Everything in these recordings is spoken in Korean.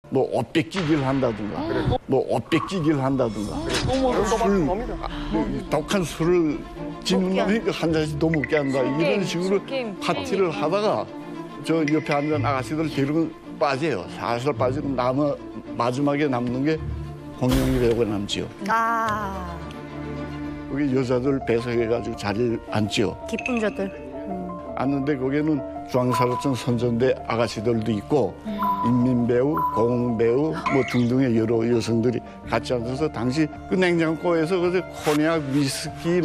뭐 옷뺏기기를 한다든가, 뭐 옷뺏기기를 한다든가, 독한 술을 짓는 놈이 한 잔씩 더 먹게 한다. 이런 식으로 파티를 하다가 저 옆에 앉은 아가씨들 데리고 빠져요. 살살 빠지고 마지막에 남는 게 홍영희 배우가 남지요. 거기 여자들 배석해가지고 자리를 앉지요. 기쁨저들. 앉는데 거기에는 중앙사로청 선전대 아가씨들도 있고 인민배우, 공배우 뭐 등등의 여러 여성들이 같이 앉아서 당시 그 냉장고에서 그 코냑, 위스키,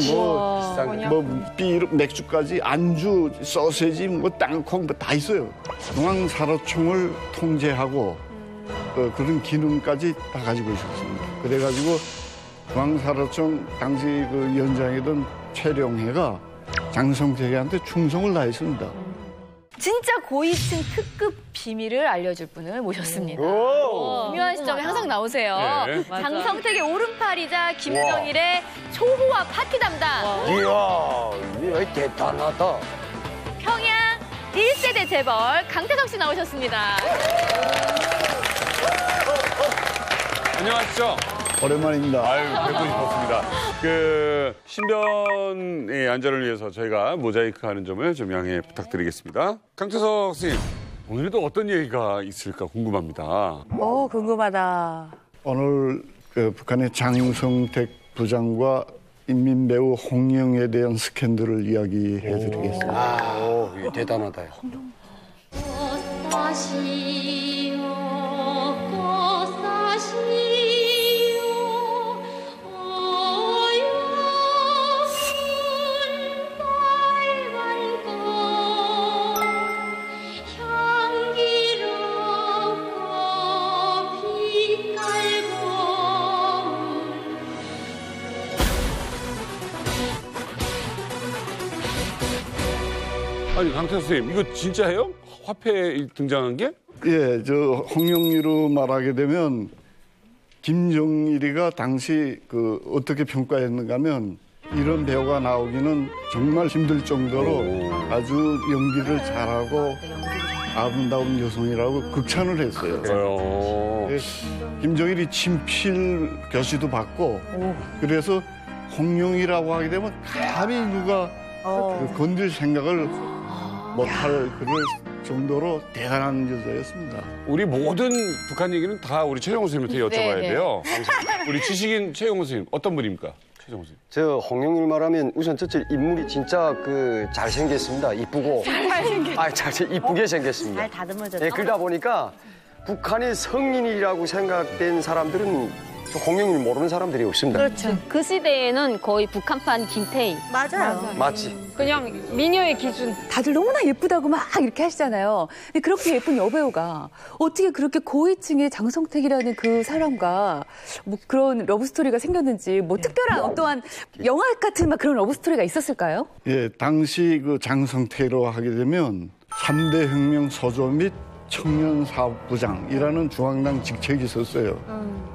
비로 맥주까지 안주, 소세지, 뭐 땅콩 뭐 다 있어요. 중앙사로청을 통제하고 그런 기능까지 다 가지고 있었습니다. 그래가지고 중앙사로청 당시 그 위원장이던 최룡해가 장성택한테 충성을 다했습니다. 진짜 고위층 특급 비밀을 알려줄 분을 모셨습니다. 중요한 시점에 항상 나오세요. 네. 장성택의 오른팔이자 김정일의 초호화 파티 담당. 이야, 대단하다. 평양 1세대 재벌 강태석 씨 나오셨습니다. 안녕하시죠? 오랜만입니다. 아유, 뵙고 싶었습니다. 그 신변의 안전을 위해서 저희가 모자이크하는 점을 좀 양해 부탁드리겠습니다. 강태석 선생님, 오늘도 어떤 얘기가 있을까 궁금합니다. 궁금하다. 오늘 그 북한의 장성택 부장과 인민배우 홍영에 대한 스캔들을 이야기해드리겠습니다. 대단하다. 아니, 강태석 선생님, 이거 진짜예요? 화폐에 등장한 게? 예, 저 홍영리로 말하게 되면 김정일이가 당시 그 어떻게 평가했는가 하면 이런 배우가 나오기는 정말 힘들 정도로 아주 연기를 잘하고 아름다운 여성이라고 극찬을 했어요. 예, 김정일이 친필 교시도 받고 그래서 홍영이라고 하게 되면 감히 누가 그 건들 생각을 못할 그럴 정도로 대단한 여자였습니다. 우리 모든 북한 얘기는 다 우리 최정호 선생님한테 여쭤봐야 돼요. 우리 지식인 최정호 선생님, 어떤 분입니까? 최정호 선생님. 저 홍영일 말하면 우선 첫째 인물이 진짜 그 잘생겼습니다. 이쁘고. 이쁘게 생겼습니다. 잘 다듬어졌다. 예, 그러다 보니까 북한의 성인이라고 생각된 사람들은 홍영일 모르는 사람들이 없습니다. 그렇죠. 그 시대에는 거의 북한판 김태희. 맞아요. 맞지? 그냥 미녀의 기준. 다들 너무나 예쁘다고 막 이렇게 하시잖아요. 근데 그렇게 예쁜 여배우가 어떻게 그렇게 고위층의 장성택이라는 그 사람과 뭐 그런 러브스토리가 생겼는지 뭐 특별한 어떠한 영화 같은 막 그런 러브스토리가 있었을까요? 예, 당시 그 장성택으로 하게 되면 3대 혁명 서조 및 청년사업부장이라는 중앙당 직책이 있었어요.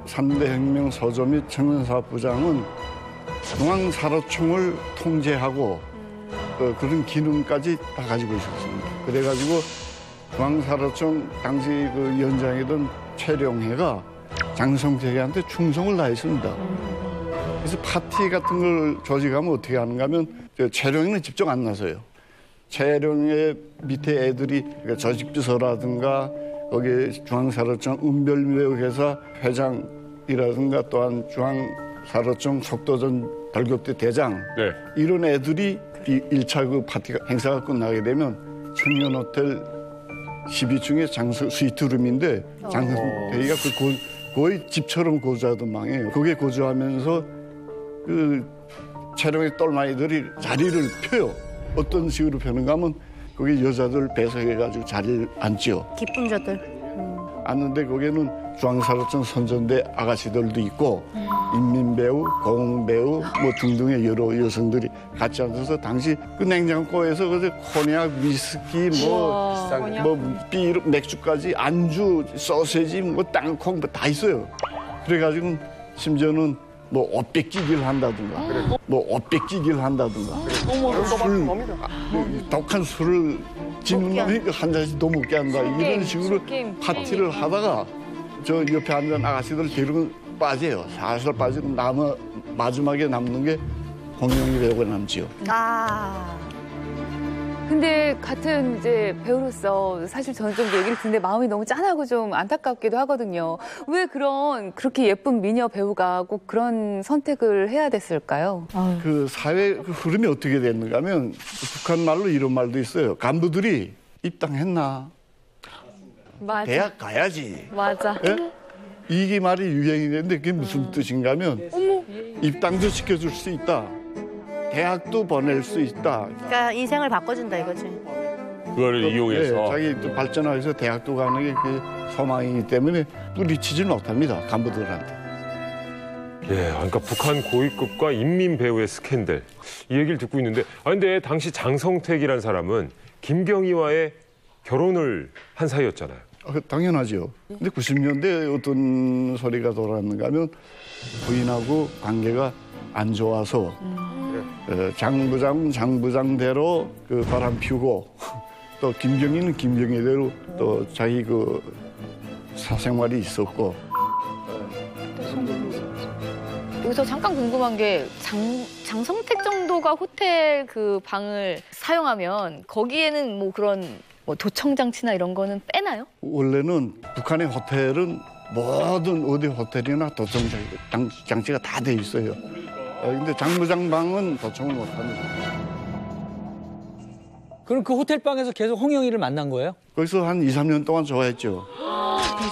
3대 혁명 서조 및 청년사업부장은 중앙사로청을 통제하고 그런 기능까지 다 가지고 있었습니다. 그래가지고 중앙사로청 당시 그 위원장이던 최룡해가 장성택한테 충성을 다했습니다. 그래서 파티 같은 걸 조직하면 어떻게 하는가 하면 최룡해는 직접 안 나서요. 최룡해 밑에 애들이 그러니까 조직비서라든가 거기 중앙사로청 은별매회사 회장이라든가 또한 중앙사로청 속도전 돌격대 대장 이런 애들이 이 1차 그 파티가 행사가 끝나게 되면 청년호텔 12층의 장성 스위트룸인데 장성택이가 거의 집처럼 거주하던 방이에요. 거기에 거주하면서 그 최룡해 똘마이들이 자리를 펴요. 어떤 식으로 펴는가 하면 거기 여자들 배석해가지고 자리를 앉지요. 기쁨저들. 앉는데 거기에는 중앙사로청 선전대 아가씨들도 있고 인민배우, 공배우 뭐 등등의 여러 여성들이 같이 앉아서 당시 그 냉장고에서 그 코냑, 위스키 비로 맥주까지 안주, 소세지 뭐 땅콩 뭐 다 있어요. 그래가지고 심지어는 뭐 옷뺏기기를 한다든가, 뭐 옷뺏기기를 한다든가, 독한 술을 짓는 놈이 한 잔씩 더 먹게 한다. 이런 식으로 파티를 하다가 저 옆에 앉은 아가씨들 뒤로 빠져요. 살살 빠지고 마지막에 남는 게 홍영희 배우가 남지요. 근데 같은 이제 배우로서 사실 저는 좀 얘기를 듣는데 마음이 너무 짠하고 좀 안타깝기도 하거든요. 왜 그렇게 예쁜 미녀 배우가 꼭 그런 선택을 해야 됐을까요? 그 사회 그 흐름이 어떻게 됐는가 하면 북한 말로 이런 말도 있어요. 간부들이 입당했나? 맞아. 대학 가야지. 맞아. 예? 이게 말이 유행이 됐는데 그게 무슨 뜻인가 하면 입당도 시켜줄 수 있다. 대학도 보낼 수 있다. 그러니까 인생을 바꿔준다 이거지. 그거를 이용해서. 자기 또 발전하면서 대학도 가는 게 그 소망이기 때문에 뿌리치질 못합니다. 간부들한테. 예, 그러니까 북한 고위급과 인민 배우의 스캔들 이 얘기를 듣고 있는데, 근데 당시 장성택이라는 사람은 김경희와의 결혼을 한 사이였잖아요. 당연하죠. 근데 90년대에 어떤 소리가 돌았는가 하면 부인하고 관계가 안 좋아서 장부장대로 그 바람 피우고 또 김경희는 김경희대로 또 자기 그 사생활이 있었고. 여기서 잠깐 궁금한 게 장성택 정도가 호텔 그 방을 사용하면 거기에는 뭐 그런 뭐 도청 장치나 이런 거는 빼나요? 원래는 북한의 호텔은 모든 어디 호텔이나 도청 장치가 다 돼 있어요. 근데 장부장 방은 도청을 못 합니다. 그럼 그 호텔방에서 계속 홍영희를 만난 거예요? 거기서 한 2, 3년 동안 좋아했죠. 2,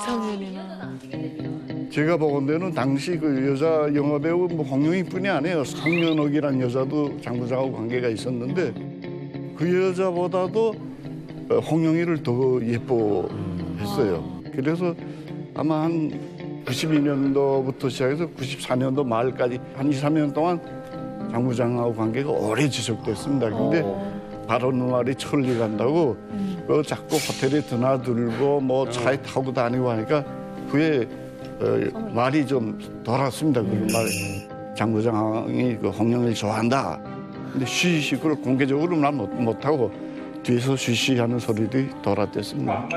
3년이나. 제가 보건대는 당시 그 여자 영화배우 뭐 홍영희뿐이 아니에요. 성년옥이라는 여자도 장부장하고 관계가 있었는데 그 여자보다도 홍영희를 더 예뻐했어요. 그래서 아마 한 92년도부터 시작해서 94년도 말까지 한 2, 3년 동안 장부장하고 관계가 오래 지속됐습니다. 근데 바로 누말이 천리 간다고 자꾸 호텔에 드나들고 뭐 차에 타고 다니고 하니까 후에 말이 좀 돌았습니다. 그런 말. 장부장이 그 홍영희를 좋아한다. 근데 쉬쉬 그걸 공개적으로 난 못하고 뒤에서 쉬쉬하는 소리들이 돌았댔습니다.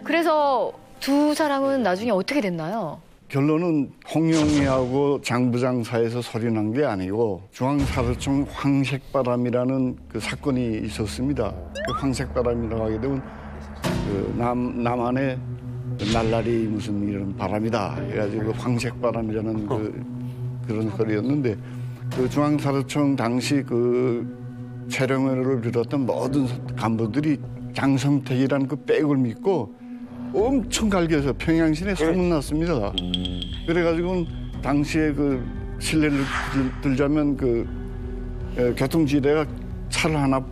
그래서 두 사람은 나중에 어떻게 됐나요? 결론은 홍영희하고 장부장 사이에서 소리 난 게 아니고 중앙사르청 황색바람이라는 그 사건이 있었습니다. 그 황색바람이라고 하게 되면 그 남한의 날라리 무슨 이런 바람이다 해가지고 황색바람이라는 그런 소리였는데 그 중앙사르청 당시 그 최령회를 비롯한 모든 간부들이 장성택이라는 그 백을 믿고 엄청 갈겨서 평양시내 소문났습니다. 그래가지고 당시에 그 실례를 들자면 그 교통지대가 차를 하나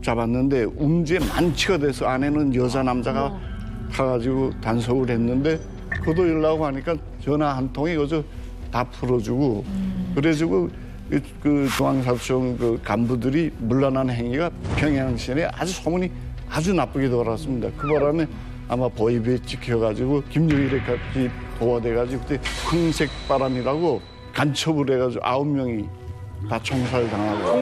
잡았는데 음주에 만취가 돼서 안에는 여자 남자가 타가지고 단속을 했는데 그도 연락하고 하니까 전화 한 통에 그저 다 풀어주고 그래가지고 그 중앙사청 그 간부들이 물러난 행위가 평양시내 아주 소문이 아주 나쁘게 돌았습니다. 그 바람에 아마 보이비에 찍혀가지고 김정일에까지 도와돼가지고 그때 황색바람이라고 간첩을 해가지고 9명이 다 총살당하고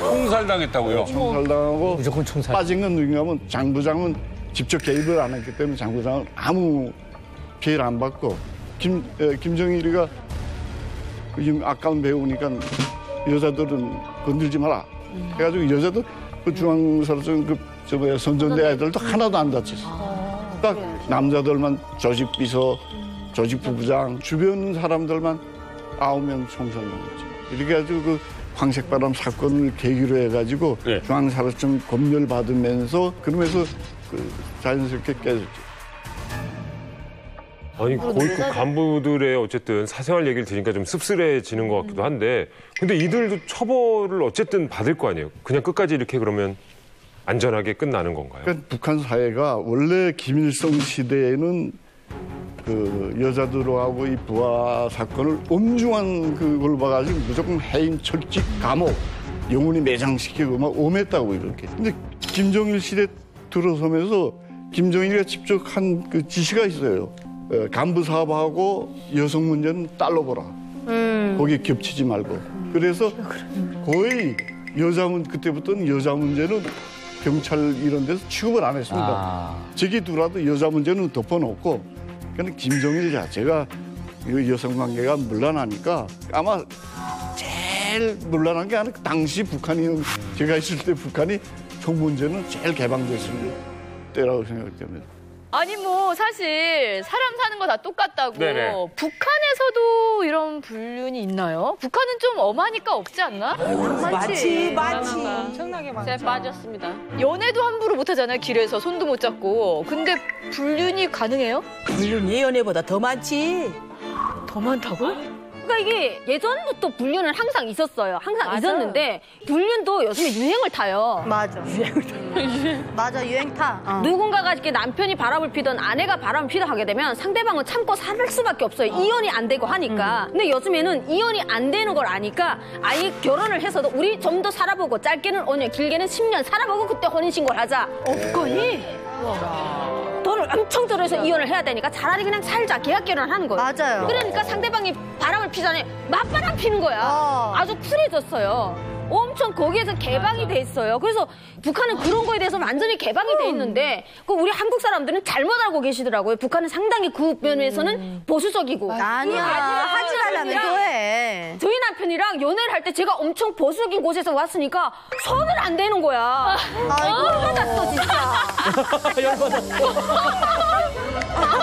총살당했다고요? 총살당하고 무조건 총살. 빠진 건 누군가 하면 장부장은 직접 개입을 안 했기 때문에 장부장은 아무 피해를 안 받고 김정일이가 지금 아까운 배우니까 여자들은 건들지 마라 해가지고 여자도 그 중앙사르청 선전대 아이들도 하나도 안 다쳤어. 딱 남자들만 조직비서, 조직부부장, 주변 사람들만 9명 총살당했죠. 이렇게 해가지고 그 황색바람 사건을 계기로 해가지고 네. 중앙사르청 검열 받으면서 그러면서 그 자연스럽게 깨졌죠. 아니 고위급 간부들의 어쨌든 사생활 얘기를 들으니까 좀 씁쓸해지는 것 같기도 한데, 근데 이들도 처벌을 어쨌든 받을 거 아니에요? 그냥 끝까지 이렇게 그러면 안전하게 끝나는 건가요? 그러니까 북한 사회가 원래 김일성 시대에는 그 여자들하고 이 부하 사건을 엄중한 그걸 봐가지고 무조건 해임, 철직, 감옥, 영원히 매장시키고 막 엄했다고 이렇게. 근데 김정일 시대 들어서면서 김정일이가 직접 한 그 지시가 있어요. 간부 사업하고 여성 문제는 딸로 보라. 거기 겹치지 말고. 그래서 거의 그때부터는 여자 문제는 경찰 이런 데서 취급을 안 했습니다. 저기 두라도 여자 문제는 덮어놓고 그냥 김정일 자체가 여성 관계가 문란하니까 아마 제일 문란한 게 아니라 당시 북한이 제가 있을 때 북한이 총 문제는 제일 개방됐을 때라고 생각됩니다. 아니 뭐 사실 사람 사는 거 다 똑같다고 네네. 북한에서도 이런 불륜이 있나요? 북한은 좀 엄하니까 없지 않나? 많지. 엄청나게 많죠. 제가 빠졌습니다. 연애도 함부로 못 하잖아요. 길에서 손도 못 잡고. 근데 불륜이 가능해요? 불륜이 연애보다 더 많지. 더 많다고? 그러니까 이게 예전부터 불륜은 항상 있었어요. 항상 맞아요. 있었는데 불륜도 요즘에 유행을 타요. 맞아. 맞아, 유행 타. 누군가가 이렇게 남편이 바람을 피던 아내가 바람을 피던 하게 되면 상대방은 참고 살 수밖에 없어요. 이혼이 안 되고 하니까. 근데 요즘에는 이혼이 안 되는 걸 아니까 아예 결혼을 해서도 우리 좀 더 살아보고 짧게는 5년, 길게는 10년 살아보고 그때 혼인신고를 하자. 없거니? 돈을 엄청 들여서 이혼을 해야 되니까 차라리 그냥 살자. 계약 결혼을 하는 거예요. 맞아요. 그러니까 상대방이 바람을 피잖아요. 맞바람 피는 거야. 아주 쿨해졌어요. 엄청 거기에서 개방이 돼 있어요. 그래서 북한은 그런 거에 대해서 완전히 개방이 돼 있는데 그 우리 한국 사람들은 잘못 알고 계시더라고요. 북한은 상당히 그 면에서는 보수적이고. 아니야. 하지 말라면 또 해. 저희 남편이랑 연애를 할 때 제가 엄청 보수적인 곳에서 왔으니까 손을 안 대는 거야. 아이고. 열받았어 진짜.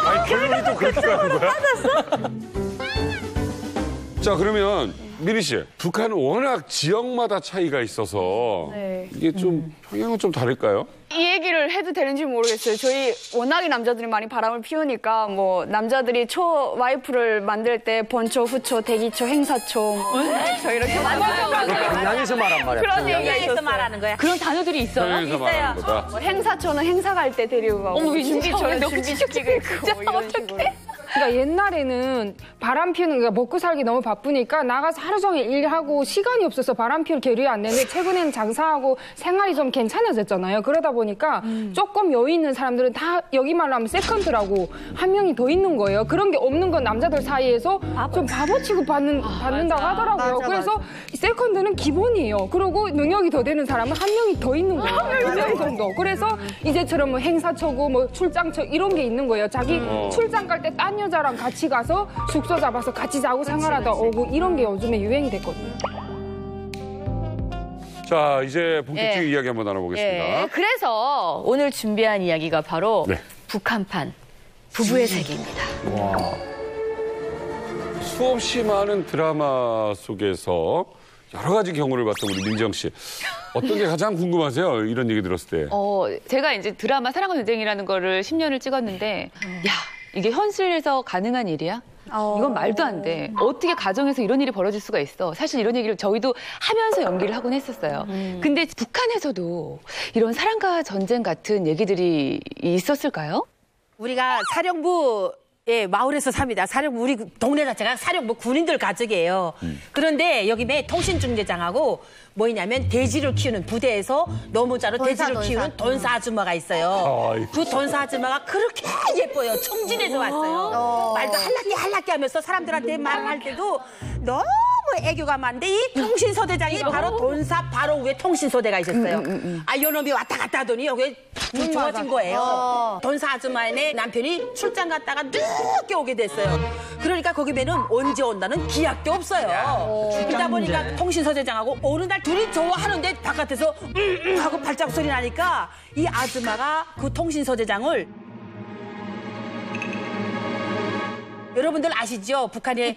아니, 결론이 또 그렇게 가는 거야? 자, 그러면 미리 씨, 북한은 워낙 지역마다 차이가 있어서 이게 좀 평양은 좀 다를까요? 이 얘기를 해도 되는지 모르겠어요. 저희 워낙에 남자들이 많이 바람을 피우니까 뭐 남자들이 초 와이프를 만들 때 본초, 후초, 대기초, 행사초, 저 이렇게 평양에서 말한 말이야. 그런 얘기가 있었어요. 말하는 거야. 그런 단어들이 있어요? 평양에서 말하는 거다. 뭐 행사초는 행사 갈 때 데리고 가고 어머, 준비초는 너무 준비시키고 있고 뭐 이런 식으로. 그러니까 옛날에는 바람 피우는 게 먹고 살기 너무 바쁘니까 나가서 하루 종일 일하고 시간이 없어서 바람 피울 계류가 안 되는데 최근에는 장사하고 생활이 좀 괜찮아졌잖아요. 그러다 보니까 조금 여유 있는 사람들은 다 여기 말로 하면 세컨드라고 한 명이 더 있는 거예요. 그런 게 없는 건 남자들 사이에서 좀 바보 취급 받는다고 하더라고요. 그래서 세컨드는 기본이에요. 그리고 능력이 더 되는 사람은 한 명이 더 있는 거예요. 한 명 정도. 그래서 이제처럼 뭐 행사처고 뭐 출장처 이런 게 있는 거예요. 자기 출장 갈 때 딴 여자랑 같이 가서 숙소 잡아서 같이 자고 생활하다 오고 이런 게 요즘에 유행이 됐거든요. 자, 이제 본격적인 이야기 한번 나눠보겠습니다. 그래서 오늘 준비한 이야기가 바로 북한판 부부의 세계입니다. 수없이 많은 드라마 속에서 여러 가지 경우를 봤던 우리 민정 씨. 어떤 게 가장 궁금하세요? 이런 얘기 들었을 때. 제가 이제 드라마 사랑과 전쟁이라는 거를 10년을 찍었는데, 야, 이게 현실에서 가능한 일이야? 이건 말도 안 돼. 어떻게 가정에서 이런 일이 벌어질 수가 있어. 사실 이런 얘기를 저희도 하면서 연기를 하곤 했었어요. 근데 북한에서도 이런 사랑과 전쟁 같은 얘기들이 있었을까요? 우리가 사령부 마을에서 삽니다. 사령부 우리 동네 자체가 사령부 군인들 가족이에요. 그런데 여기 매 통신중대장하고 뭐냐면 돼지를 키우는 부대에서 노무자로 돼지를 키우는 돈사 아줌마가 있어요. 그 돈사 아줌마가 그렇게 예뻐요. 청진에서 왔어요. 말도 할락게 하면서 사람들한테 말할 때도 너무 애교가 많은데 이 통신소대장이 바로 돈사 바로 위에 통신소대가 있었어요. 요놈이 왔다 갔다 하더니 여기 좀 좋아진 거예요. 돈사 아줌마의 남편이 출장 갔다가 늦게 오게 됐어요. 그러니까 거기면은 언제 온다는 기약도 없어요. 그러다 보니까 통신소대장하고 어느 날 둘이 좋아하는데 바깥에서 하고 발자국 소리 나니까 이 아줌마가 그 통신소대장을 여러분들 아시죠? 북한의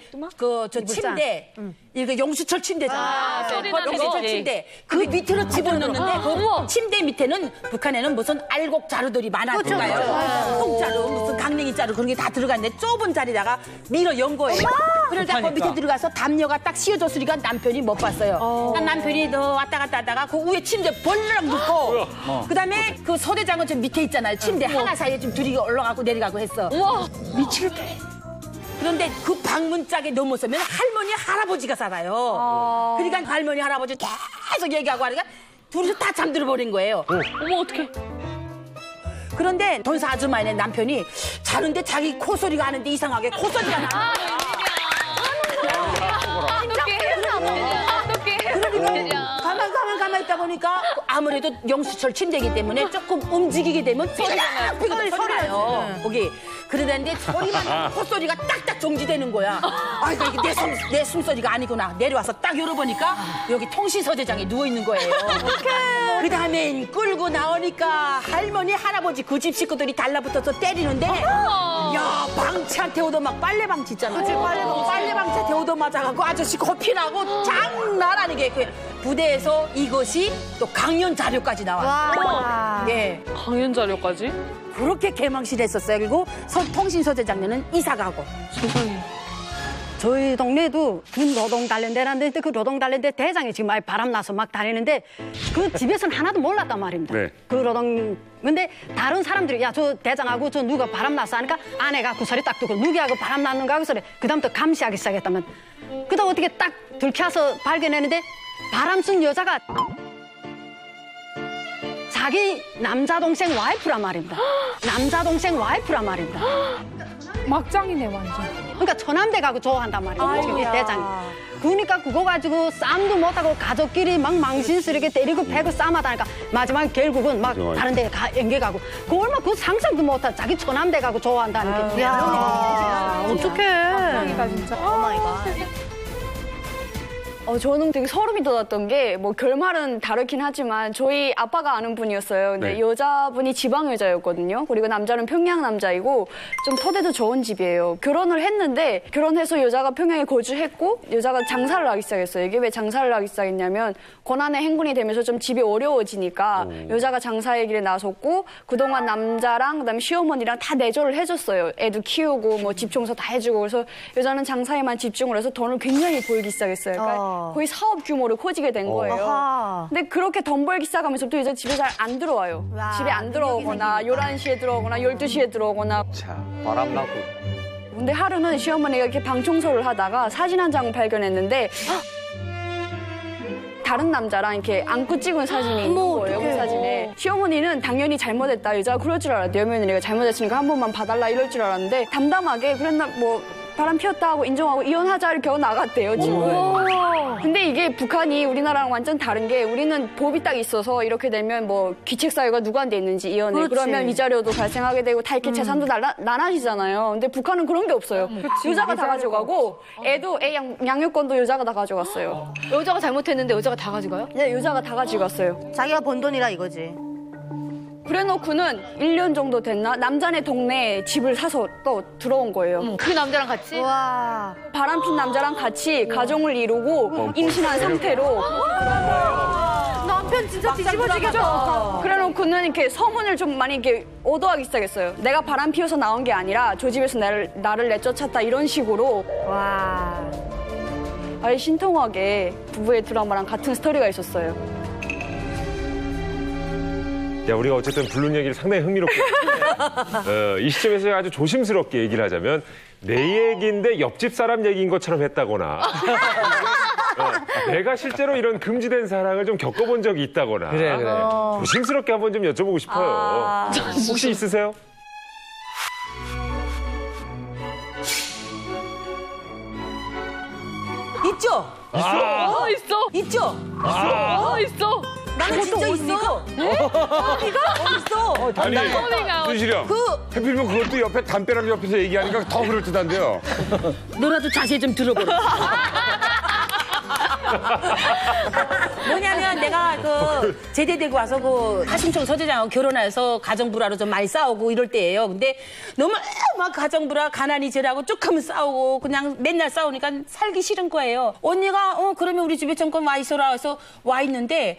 저 침대, 이거 용수철 침대잖아요. 용수철 침대. 그 밑으로 집어넣는데 그 침대 밑에는 북한에는 무슨 알곡 자루들이 많아질까요? 통자루, 무슨 강냉이 자루 그런 게 다 들어갔는데 좁은 자리다가 밀어 연 거예요. 그러다 그 밑에 들어가서 담요가 딱 씌워줬으니까 남편이 못 봤어요. 그러니까 남편이 더 왔다 갔다 하다가 그 위에 침대 벌렁 눕고 그다음에 그 소대장은 저 밑에 있잖아요. 침대 하나 사이에 좀 둘이 올라가고 내려가고 했어. 미치겠다. 그런데 그 방문짝에 넘어서면 할머니, 할아버지가 살아요. 그러니까 할머니, 할아버지 계속 얘기하고 하니까 둘이서 다 잠들어 버린 거예요. 어머, 어떡해. 그런데 돈사 아줌마의 남편이 자는데 자기 코소리가 하는데 이상하게 코소리가 나. 그러면 가만 있다 보니까 아무래도 영수철 침대이기 때문에 조금 움직이게 되면 삐걱삐걱 소리 나요. 거기. 그러는데 소리만 나고 콧소리가 딱딱 정지되는 거야. 아, 이거 내 숨소리가 아니구나. 내려와서 딱 열어보니까 여기 통신서재장이 누워있는 거예요. 그 다음에 끌고 나오니까 할머니, 할아버지 그 집 식구들이 달라붙어서 때리는데 야, 방치한테 오더막 빨래방치 있잖아. 빨래방치한테 오더맞아갖고 아저씨 코피나고 장난 아니게 그 부대에서 이것이 또 강연 자료까지 나왔어요. 예. 강연 자료까지? 그렇게 개망신했었어요. 그리고 통신소재장님은 이사 가고. 세상에. 저희 동네에도 군 노동 단련대라는데 그 노동 단련대 대장이 지금 많이 바람나서 막 다니는데 그 집에서는 하나도 몰랐단 말입니다. 네. 그 노동 근데 다른 사람들이 야 저 대장하고 저 누가 바람났어 하니까 아내가 그 소리 딱 듣고 누구하고 바람났는가 그 소리 그다음부터 감시하기 시작했다면 그다음 어떻게 딱 들켜서 발견했는데 바람 쏜 여자가 자기 남자 동생 와이프란 말입니다. 남자 동생 와이프란 말입니다. 막장이네 완전. 그러니까 처남대 가고 좋아한단 말이에요. 지금 이 대장이. 그러니까 그거 가지고 싸움도 못하고 가족끼리 막 망신스럽게 때리고 패고 싸움하다니까 마지막에 결국은 막 다른 데 앵겨가고 그 얼마 그 상상도 못한 자기 처남대 가고 좋아한다는 게. 어떡해. 막장이다 진짜. 오마이갓. 저는 되게 소름이 돋았던 게, 뭐, 결말은 다르긴 하지만, 저희 아빠가 아는 분이었어요. 근데 네. 여자분이 지방 여자였거든요. 그리고 남자는 평양 남자이고, 좀 토대도 좋은 집이에요. 결혼을 했는데, 결혼해서 여자가 평양에 거주했고, 여자가 장사를 하기 시작했어요. 이게 왜 장사를 하기 시작했냐면, 고난의 행군이 되면서 좀 집이 어려워지니까, 여자가 장사의 길에 나섰고, 그동안 남자랑, 그 다음에 시어머니랑 다 내조를 해줬어요. 애도 키우고, 뭐, 집 청소 다 해주고, 그래서 여자는 장사에만 집중을 해서 돈을 굉장히 벌기 시작했어요. 그러니까 거의 사업 규모를 커지게 된 거예요. 아하. 근데 그렇게 돈 벌기 시작하면서부터 여자 집에 잘 안 들어와요. 집에 안 들어오거나 11시에 들어오거나 12시에 들어오거나. 자, 바람나고. 근데 하루는 시어머니가 이렇게 방 청소를 하다가 사진 한 장을 발견했는데 다른 남자랑 이렇게 안고 찍은 사진이 있는 거예요. 그 사진에. 시어머니는 당연히 잘못했다. 여자가 그럴 줄 알았대요. 며느리가 잘못했으니까 한 번만 봐달라 이럴 줄 알았는데 담담하게 그랬나 뭐 바람 피웠다 하고 인정하고 이혼하자 이렇게 나갔대요, 집을. 근데 이게 북한이 우리나라랑 완전 다른 게 우리는 법이 딱 있어서 이렇게 되면 뭐 귀책 사유가 누구한테 있는지 이혼해. 그렇지. 그러면 위자료도 발생하게 되고 다 이렇게 재산도 나눠지잖아요. 근데 북한은 그런 게 없어요. 여자가 다 가져가고 애도 애 양육권도 여자가 다 가져갔어요. 여자가 잘못했는데 여자가 다 가져가요? 네, 여자가 다 가져갔어요. 자기가 번 돈이라 이거지. 그래놓고는 1년 정도 됐나 남자네 동네에 집을 사서 또 들어온 거예요. 그 남자랑 같이? 와. 바람핀 남자랑 같이 가정을 이루고 임신한 상태로 남편 진짜 뒤집어지겠다. 그래놓고는 이렇게 소문을 좀 많이 이렇게 오도하기 시작했어요. 내가 바람 피워서 나온 게 아니라 저 집에서 나를 내쫓았다 이런 식으로. 와. 아예 신통하게 부부의 드라마랑 같은 스토리가 있었어요. 야, 우리가 어쨌든 불륜 얘기를 상당히 흥미롭게 이 시점에서 아주 조심스럽게 얘기를 하자면 내 얘기인데 옆집 사람 얘기인 것처럼 했다거나 내가 실제로 이런 금지된 사랑을 좀 겪어본 적이 있다거나 그래. 조심스럽게 한번 좀 여쭤보고 싶어요. 혹시 있으세요? 있죠? 있어. 있죠? 있어. 나는 진짜 있어. 있어. 아니, 순실형. 그 하필이면 그것도 옆에 담벼락 옆에서 얘기하니까 더 그럴듯한데요. 너라도 자세히 좀 들어보라. 뭐냐면 내가 그 제대되고 와서 그 하심청 서재장하고 결혼해서 가정불화로 좀 많이 싸우고 이럴 때예요. 근데 너무 막 가정불화 가난이 죄라고 쭉 하면 싸우고 그냥 맨날 싸우니까 살기 싫은 거예요. 언니가 그러면 우리 집에 잠깐 와 있어라 해서 와 있는데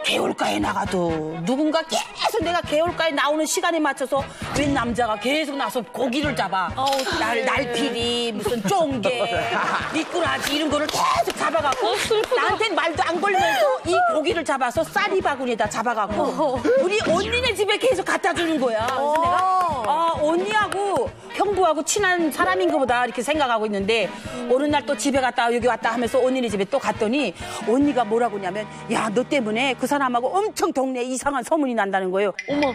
개울가에 나가도 누군가 계속 내가 개울가에 나오는 시간에 맞춰서 웬 남자가 계속 나서 고기를 잡아. 날피리 무슨 쫑개 미꾸라지 이런 거를 계속 잡아갖고 나한테는 말도 안 걸면서 이 고기를 잡아서 쌀이 바구니에다 잡아갖고 우리 언니네 집에 계속 갖다 주는 거야. 그래서 내가 언니하고 형부하고 친한 사람인가 보다 이렇게 생각하고 있는데 어느 날 또 집에 갔다 여기 왔다 하면서 언니네 집에 또 갔더니 언니가 뭐라고 하냐면 야, 너 때문에 그 사람하고 엄청 동네에 이상한 소문이 난다는 거예요. 어머.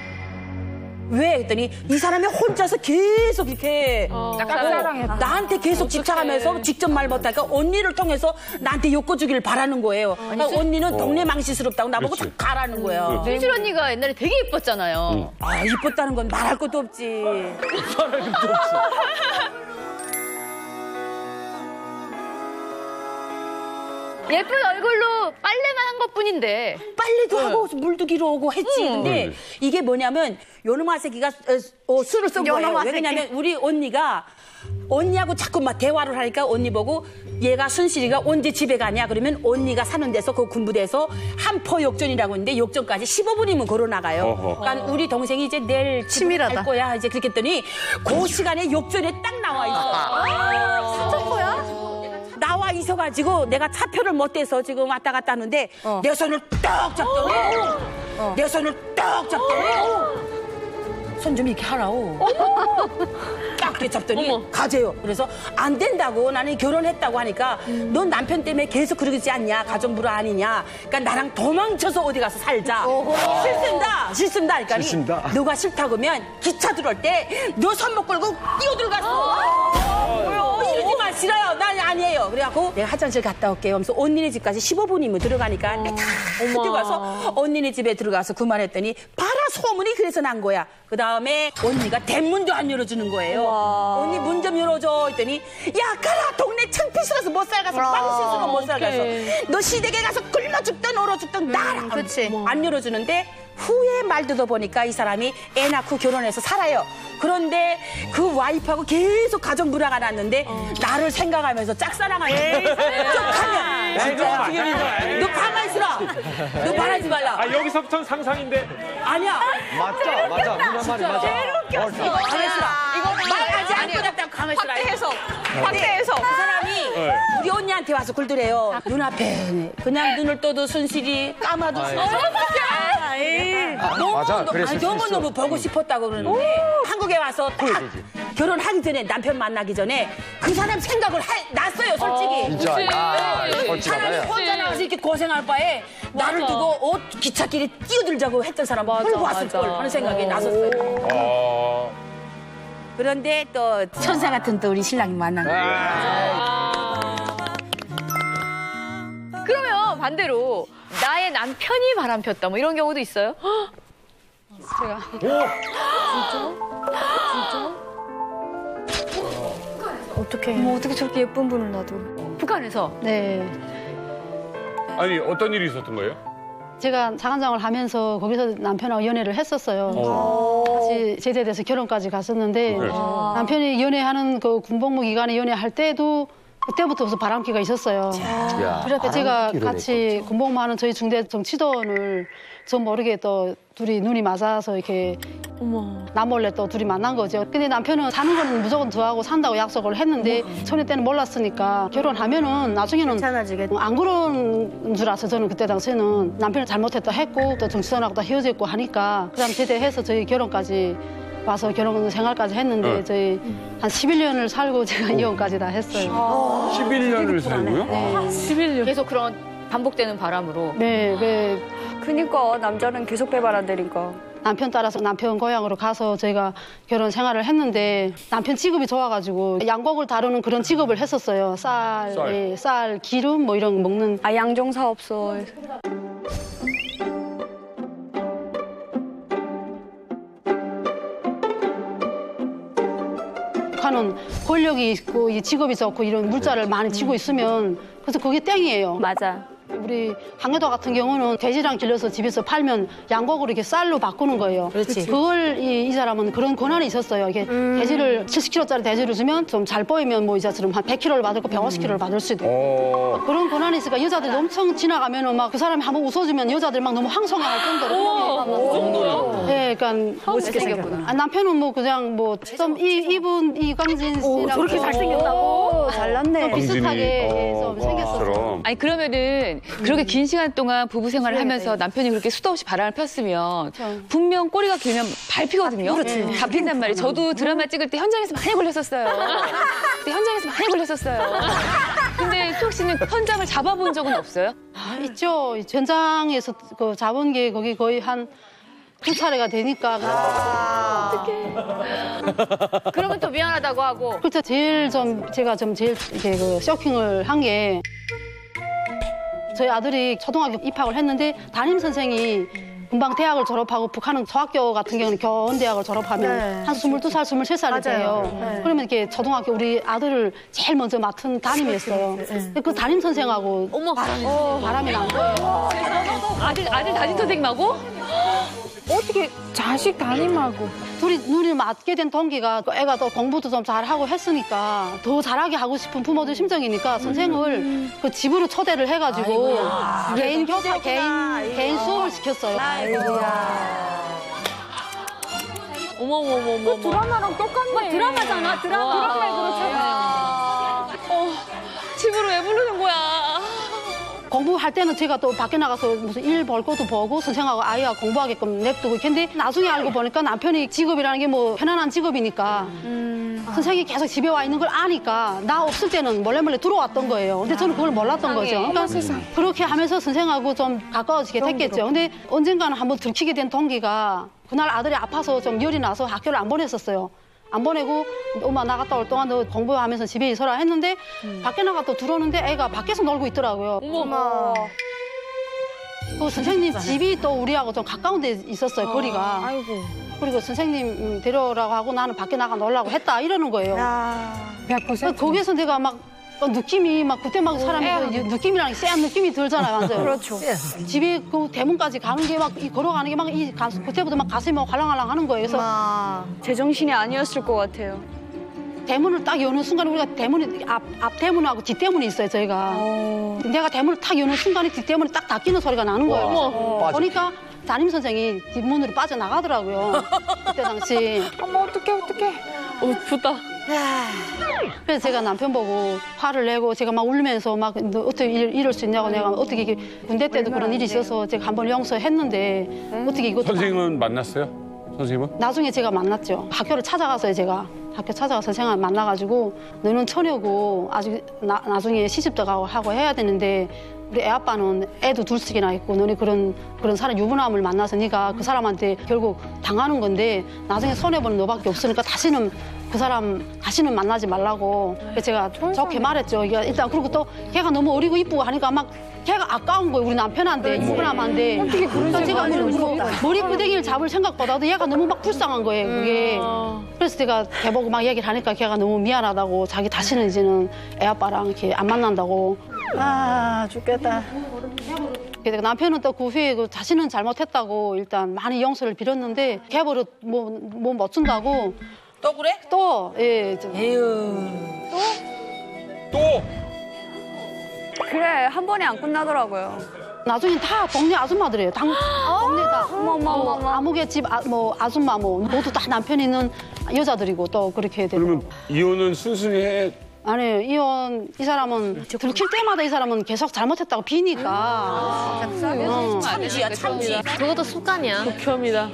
왜? 했더니 이 사람이 혼자서 계속 이렇게 짝사랑했다. 나한테 계속 집착하면서 직접 말 못하니까 언니를 통해서 나한테 엮어주기를 바라는 거예요. 그러니까 언니는 동네 망신스럽다고 나보고 그렇지. 다 가라는 거야. 수질 언니가 옛날에 되게 예뻤잖아요. 아, 이뻤다는 건 말할 것도 없지. 말할 것도 없지. 예쁜 얼굴로 빨래만 한 것뿐인데. 빨래도 하고 물도 기러 오고 했지. 근데 이게 뭐냐면 요놈아 새끼가 술을 쏜 거예요. 요놈아 왜냐면 우리 언니하고 자꾸 막 대화를 하니까 언니 보고 얘가 순실이가 언제 집에 가냐 그러면 언니가 사는 데서 그 군부대에서 한포 욕전이라고 있는데 욕전까지 15분이면 걸어 나가요. 그러니까 우리 동생이 이제 내일 치밀하다. 갈 거야 이제 그렇게 했더니 그 시간에 욕전에 딱 나와 있어. 스토커야? 나와 있어가지고 내가 차표를 못 대서 지금 왔다 갔다 하는데 내 손을 떡 잡더니 내 손을 떡 잡더니 손 좀 이렇게 하라고 딱 이렇게 잡더니 가재요. 그래서 안 된다고 나는 결혼했다고 하니까 넌 남편 때문에 계속 그러지 않냐 가정부라 아니냐 그러니까 나랑 도망쳐서 어디 가서 살자. 싫습니다 그러니까 싫습니다. 너가 싫다고 하면 기차 들어올 때 너 손목 끌고 뛰어들어갔어. 이러지 마 싫어요. 난 아니에요. 그래갖고 내가 화장실 갔다 올게요. 하면서 언니네 집까지 15분이면 들어가니까 딱 들어가서 언니네 집에 들어가서 그만했더니 봐라 소문이 그래서 난 거야. 그 다음에 언니가 대문도 안 열어주는 거예요. 언니 문 좀 열어줘 했더니 야 가라 동네 창피스러워서 못 살가서 빵실수로 못 살가서 너 시댁에 가서 굶어 죽든 얼어 죽든 나라. 그치. 안 열어주는데 후에 말 듣어보니까 이 사람이 애 낳고 결혼해서 살아요. 그런데 그 와이프하고 계속 가정 불화가 났는데 나를 생각하면서 짝사랑하는 좀 가면 진짜야. 너 가만히 있으라. 너 말하지 말라. 아, 여기서부터는 상상인데. 아니야. 맞아 누나 말이 맞아. 이거 가만히 있으라. 이거 말하지 않고 잡다 가만히 있으라. 확대해서. 그 사람이 우리 언니한테 와서 굴더래요. 눈앞에 그냥 눈을 떠도 순실이 까마도 맞아, 그랬을 수 있어. 너무너무 보고 싶었다고 그러는데 한국에 와서 딱 결혼하기 전에 남편 만나기 전에 그 사람 생각을 났어요 솔직히. 진짜. 사람이 솔직하다. 혼자 나와서 이렇게 고생할 바에 나를 두고 옷 기찻길에 뛰어들자고 했던 사람 홀고 왔을 걸 하는 생각이 났었어요. 그런데 또 천사 같은 또 우리 신랑이 만난 거예요. 그러면 반대로 나의 남편이 바람 폈다 뭐 이런 경우도 있어요? 제가. 어떻게? 뭐 어떻게 저렇게 예쁜 분을 놔둬. 북한에서? 네. 아니 어떤 일이 있었던 거예요? 제가 장안장을 하면서 거기서 남편하고 연애를 했었어요. 같이 제대돼서 결혼까지 갔었는데 남편이 연애하는 그 군복무 기간에 연애할 때도 그때부터 무슨 바람기가 있었어요. 그래서 제가 같이 군복무하는 저희 중대 정치도원을 저 모르게 또 둘이 눈이 맞아서 이렇게 나 몰래 또 둘이 만난 거죠. 근데 남편은 사는 거는 무조건 저하고 산다고 약속을 했는데 처녀 때는 몰랐으니까 결혼하면은 나중에는 안 그런 줄 알았어요. 저는 그때 당시에는 남편이 잘못했다 했고 또 정치도원하고 다 헤어졌고 하니까 그다음 제대해서 저희 결혼까지 와서 결혼 생활까지 했는데 저희 한 11년을 살고 제가 이혼까지 다 했어요. 11년을 살고요? 네. 11년. 계속 그런 반복되는 바람으로. 네. 그니까 남자는 계속 배발 안 되니까. 남편 따라서 남편 고향으로 가서 저희가 결혼 생활을 했는데 남편 직업이 좋아가지고 양곡을 다루는 그런 직업을 했었어요. 쌀, 기름 뭐 이런 거 먹는. 아 양종사업소. 북한은 권력이 있고 이 직업이 좋고 이런 물자를 많이 쥐고 있으면 그래서 그게 땡이에요. 맞아. 우리 항해도 같은 경우는 돼지랑 길러서 집에서 팔면 양곡으로 이렇게 쌀로 바꾸는 거예요. 그렇지. 그걸 이 사람은 그런 권한이 있었어요. 이게 돼지를 70kg짜리 돼지를 주면 좀 잘 보이면 뭐 이자처럼 한 100kg를 받을 거 150kg를 받을 수도 있고 그런 권한이 있으니까 여자들이 엄청 지나가면은 막 그 사람이 한번 웃어주면 여자들 막 너무 황송할 정도로. 네, 그러니까 멋있게 생겼구나. 남편은 뭐 그냥 뭐 좀 이분 이광진 씨랑 저렇게 잘생겼다고? 잘났네. 비슷하게 좀 생겼어요. 아니 그러면은 그렇게 긴 시간 동안 부부 생활을 하면서 남편이 그렇게 수도 없이 바람을 폈으면 분명 꼬리가 길면 밟히거든요. 밟힌단 말이에요. 저도 드라마 찍을 때 현장에서 많이 걸렸었어요. 근데 수옥 씨는 현장을 잡아본 적은 없어요? 있죠. 현장에서 그 잡은 게 거기 거의 한 두 차례가 되니까. 그러면 또 미안하다고 하고. 그때 제일 제가 제일 이렇게 그 쇼킹을 한 게 저희 아들이 초등학교 입학을 했는데 담임 선생이 금방 대학을 졸업하고 북한은 저학교 같은 경우는 교원대학을 졸업하면 한 22살, 23살이 돼요. 그러면 이렇게 초등학교 우리 아들을 제일 먼저 맡은 담임이었어요. 그 담임 선생하고 바람이 난 거예요. 아들 담임 선생님하고? 어떻게 자식 담임하고. 둘이 눈이 맞게 된 동기가 애가 또 공부도 좀 잘하고 했으니까 더 잘하게 하고 싶은 부모들 심정이니까 선생을 그 집으로 초대를 해가지고 개인 교사, 개인 수업을 시켰어요. 어머머머머. 그 드라마랑 똑같네. 드라마잖아, 드라마에 그렇잖아. 집으로 왜 부르는 거야? 공부할 때는 제가 또 밖에 나가서 무슨 일 볼 것도 보고 선생하고 아이가 공부하게끔 냅두고 근데 나중에 알고 보니까 남편이 직업이라는 게 뭐 편안한 직업이니까 선생이 계속 집에 와 있는 걸 아니까 나 없을 때는 몰래 들어왔던 거예요. 근데 저는 그걸 몰랐던 거죠. 그러니까 그렇게 하면서 선생하고 좀 가까워지게 됐겠죠. 근데 언젠가는 한번 들키게 된 동기가 그날 아들이 아파서 좀 열이 나서 학교를 안 보냈었어요. 안 보내고 엄마 나갔다 올 동안 너 공부하면서 집에 있어라 했는데 밖에 나갔다 들어오는데 애가 밖에서 놀고 있더라고요. 어머. 그 선생님 집이 또 우리하고 좀 가까운 데 있었어요, 거리가. 아이고. 그리고 선생님 데려오라고 하고 나는 밖에 나가 놀라고 했다 이러는 거예요. 100%. 거기에서 내가 막 느낌이 막 그때 막 사람이 그 느낌이랑 쎄한 느낌이 들잖아요, 완전. 그렇죠. 집에 그 대문까지 가는 게 막 걸어가는 게 막 그때부터 막 가슴이 막 활랑활랑 하는 거예요. 그래서 제정신이 아니었을 것 같아요. 대문을 딱 여는 순간에 우리가 대문이 앞 대문하고 뒷 대문이 있어요, 저희가. 내가 대문을 딱 여는 순간에 뒷 대문이 딱 닫히는 소리가 나는 거예요. 보니까 담임 선생이 뒷문으로 빠져나가더라고요. 그때 당시. 어머, 어떡해. 부다. 그래서 제가 남편 보고 화를 내고 제가 막 울면서 막 너 어떻게 이럴 수 있냐고 내가 어떻게 이게 군대 때도 그런 일이 있어서 제가 한번 용서했는데 어떻게 이것도 선생님은 만났어요? 선생님은? 나중에 제가 만났죠. 학교를 찾아가서요, 제가. 학교 찾아가서 선생을 만나가지고 너는 처녀고 아직 나중에 시집도 가고 하고 해야 되는데 우리 애 아빠는 애도 둘씩이나 있고 너네 그런 사람 유부남을 만나서 네가 그 사람한테 결국 당하는 건데 나중에 손해보는 너밖에 없으니까 다시는 그 사람 다시는 만나지 말라고 그래서 제가 좋게 말했죠. 일단 그리고 또 걔가 너무 어리고 이쁘고 하니까 막 걔가 아까운 거예요. 우리 남편한테 유부남한테. 어떻게 그런 제가 머리끄댕이를 잡을 생각보다도 얘가 너무 막 불쌍한 거예요. 그게. 그래서 제가 걔 보고 막 얘기를 하니까 걔가 너무 미안하다고 자기 다시는 이제는 애 아빠랑 이렇게 안 만난다고. 아, 죽겠다. 그래서 남편은 또 그 후에 그 자신은 잘못했다고 일단 많이 용서를 빌었는데 걔버릇 뭐 못 준다고. 또 그래? 또, 예. 또? 그래, 한 번에 안 끝나더라고요. 나중에 다 동네 아줌마들이에요. 동네 다. 어머머머머. 아무개 집 아줌마 모두 다 남편 있는 여자들이고 또 그렇게 되고. 그러면 이혼은 순순히 해? 아니 이혼 이 사람은 들킬 때마다 이 사람은 계속 잘못했다고 비니까. 참지야, 참지. 그것도 습관이야. 극혐이다.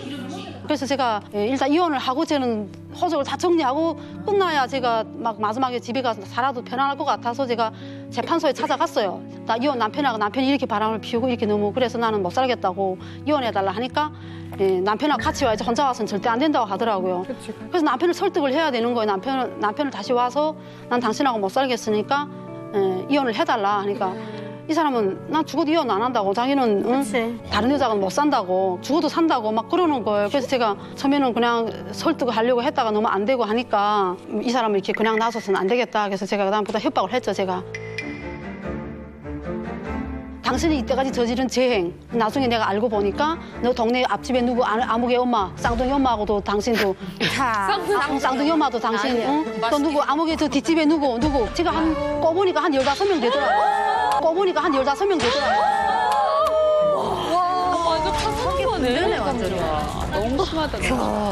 그래서 제가 일단 이혼을 하고 저는 호적을 다 정리하고 끝나야 제가 막 마지막에 집에 가서 살아도 편안할 것 같아서 제가 재판소에 찾아갔어요. 나 이혼 남편이 이렇게 바람을 피우고 이렇게 너무 그래서 나는 못 살겠다고 이혼해달라 하니까 남편하고 같이 와야지 혼자 와서는 절대 안 된다고 하더라고요. 그래서 남편을 설득을 해야 되는 거예요. 남편을 다시 와서 난 당신하고 못 살겠으니까 이혼을 해달라 하니까 이 사람은 난 죽어도 이혼 안 한다고 자기는 다른 여자가 못 산다고 죽어도 산다고 막 그러는 거예요. 그래서 제가 처음에는 그냥 설득을 하려고 했다가 너무 안 되고 하니까 이 사람을 이렇게 그냥 놔둬서는 안 되겠다. 그래서 제가 그다음부터 협박을 했죠. 제가. 당신이 이때까지 저지른 재행 나중에 내가 알고 보니까 너 동네 앞집에 누구 아무개 엄마 쌍둥이 엄마하고도 당신도 쌍둥이 엄마도 당신 또 누구 아무개 저 뒷집에 누구 제가 꿔보니까 한 15명 되더라고요. 꿔보니까 한 15명 되더라고요. 와, 완전 파산한 거네. 완전. 너무 심하다.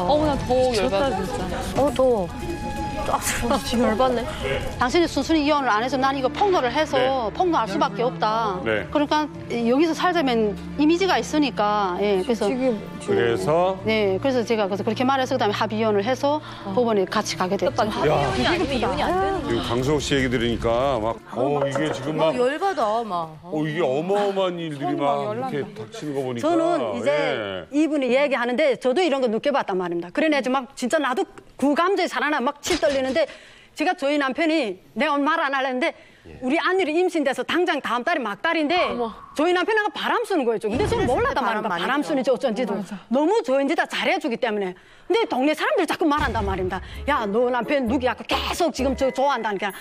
어머, 나 더 열받아. 더워. 지금 열받네. 당신이 순순히 이혼을 안 해서 난 이거 폭로를 해서 폭로할 수밖에 없다. 네. 그러니까 여기서 살자면 이미지가 있으니까. 예, 그래서 그래서 네, 그래서 제가 그렇게 말해서 그다음에 합의 이혼을 해서 법원에 같이 가게 됐죠. 이혼이 아니면 이혼이 안 되는 거야. 지금 강수옥 씨 얘기 들으니까 막 이게 지금 막 열받아 막. 이게 어마어마한 일들이 막 이렇게 닥치는 거 보니까 저는 이제 이분이 얘기하는데 저도 이런 거 느껴봤단 말입니다. 그래 막 진짜 나도 구감정이 살아나 막 치 떨리는데 제가 저희 남편이 내가 말 안 하려는데 우리 안일이 임신돼서 당장 다음 달이 막달인데 저희 남편이 바람 쏘는 거였죠. 근데 저는 몰랐단 말입니다. 바람 쏘는지 어쩐지도. 너무 저인지 다 잘해주기 때문에. 근데 동네 사람들이 자꾸 말한단 말입니다. 야, 너 남편 누구야? 계속 지금 저 좋아한다니까.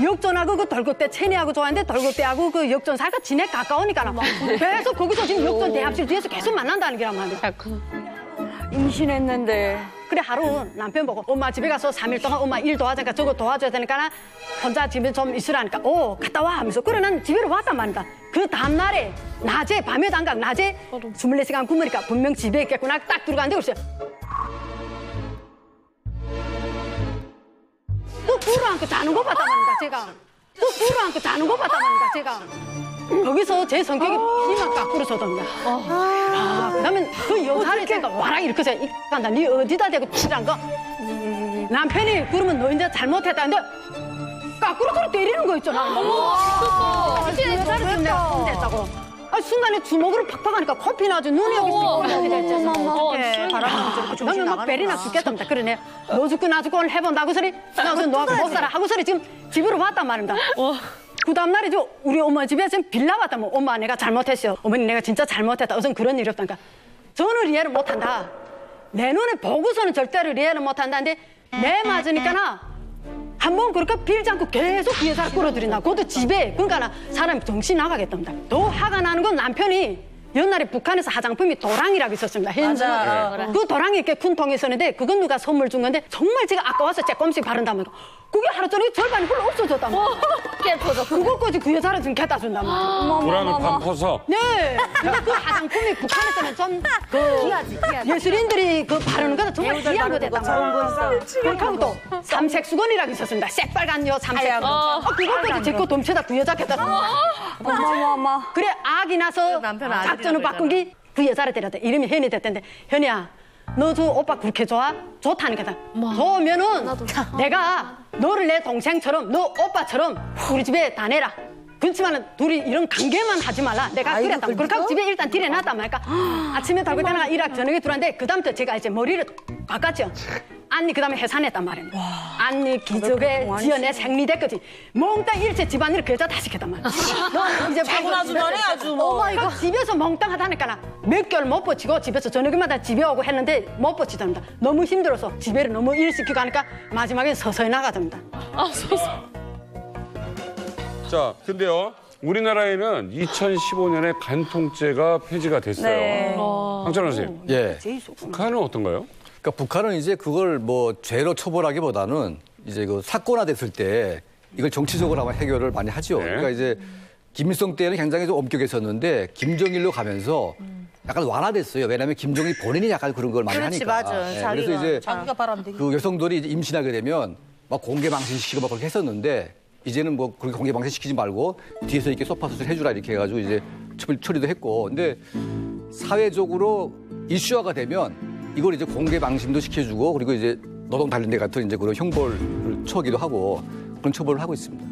역전하고 그 덜곶대 체내하고 좋아하는데 덜곶대하고 그 역전 살까 지내 가까우니까 계속 거기서 지금 역전 대합실 뒤에서 계속 만난다는 게란 말이야. 임신했는데. 그래 하루 남편 보고 엄마 집에 가서 3일 동안 엄마 일 도와주니까 저거 도와줘야 되니까 혼자 집에 좀 있으라니까 갔다 와 하면서 그래 난 집에로 왔단 말이다. 그 다음날에 낮에 밤에도 안 가고 낮에 24시간 굶으니까 분명 집에 있겠구나 딱 들어갔는데 글쎄 또 꿇어 앉고 자는 거 봤단 말입니다. 제가 또 꿇어 앉고 자는 거 봤단 말입니다. 제가 거기서 제 성격이 피만 까꾸로 젖었냐. 그러면 그 여자를 제가 와라 이렇게 해서 간다. 니 어디다 대고 치란 거? 남편이 그러면 너 이제 잘못했다는데 까꾸로 때리는 거 있잖아. 여자를 좀 내가 혼냈다고. 순간에 주먹으로 팍팍 하니까 코피 나죠. 눈이 여기 삐끗하게 됐잖아. 그러면 막 베리나 죽겠답니다. 그러네. 너 죽고 나 죽고 오늘 해본다고 소리. 나서 너하고 못 살아 하고 소리 지금 집으로 왔단 말입니다. 그 다음날에 우리 엄마 집에 지금 빌라 왔다. 뭐 엄마 내가 잘못했어요. 어머니 내가 진짜 잘못했다. 우선 그런 일이 없다니까. 저는 이해를 못한다. 내 눈에 보고서는 절대로 이해를 못한다는데 내 맞으니까나 한번 그렇게 빌지 않고 계속 그 여자를 끌어들인다. 그것도 집에. 그러니까 나 사람이 정신 나가겠답니다. 더 화가 나는 건 남편이 옛날에 북한에서 화장품이 도랑이라고 있었습니다. 현재 그 도랑이 이렇게 큰 통에 있었는데 그건 누가 선물 준 건데 정말 제가 아까워서 조금씩 바른다면 그게 하루 종일 절반이 별로 없어졌단 말이야. 그것까지 그 여자를 좀 갖다 준단 말이야. 도랑을 반퍼서. 네. 근데 그 화장품이 북한에서는 좀 예술인들이 그 바르는 거는 정말 귀한 거 됐단 말이야. 그렇고 또 삼색 수건이라고 있었습니다. 새빨간 요 삼색 수건. 그것까지 제 거 dom쳐다 그 여자 갖다 준 어머머머. 그래 아기 나서 작전을 바꾼 게 그 여자를 데려다. 이름이 현이 됐던데 현이야 너 저 오빠 그렇게 좋아? 좋다는 거다. 좋으면은 내가 너를 내 동생처럼 너 오빠처럼 우리 집에 다내라. 그렇지만은 둘이 이런 관계만 하지 말라. 내가 그랬다. 그렇게 하고 집에 일단 들여놨단 말이야. 아침에 달고 있다가 일학 저녁에 들어왔는데 그다음부터 제가 이제 머리를 깎았죠. 안니 그다음에 해산했단 말입니다. 안니 기적에 지어내 생리대까지 몽땅 일체 집안일을 그 여자 다 시켰단 말이야. 너 이제 자고나주더니 아주 뭐. 이거 집에서 멍땅하다니까 몇 개월 못 버티고 집에서 저녁마다 집에 오고 했는데 못 버티답니다. 너무 힘들어서 집에를 너무 일 시키고 하니까 마지막에 서서히 나가답니다. 자, 근데요. 우리나라에는 2015년에 간통죄가 폐지가 됐어요. 네. 황철원 선생님. 예. 북한은 어떤가요? 그러니까 북한은 이제 그걸 뭐 죄로 처벌하기보다는 이제 그 사건화됐을 때 이걸 정치적으로 아마 해결을 많이 하죠. 그러니까 이제 김일성 때는 굉장히 좀 엄격했었는데 김정일로 가면서 약간 완화됐어요. 왜냐하면 김정일 본인이 약간 그런 걸 많이 그렇지, 하니까. 맞아. 예, 그래서 이제 자기가 바람대기. 그 여성들이 이제 임신하게 되면 막 공개 방신시키고 막 그렇게 했었는데 이제는 뭐 그렇게 공개 방신시키지 말고 뒤에서 이렇게 소파 수술 해주라 이렇게 해가지고 이제 처리도 했고. 근데 사회적으로 이슈화가 되면 이걸 이제 공개 방심도 시켜주고 그리고 이제 노동 단련대 같은 이제 그런 형벌을 처하기도 하고 그런 처벌을 하고 있습니다.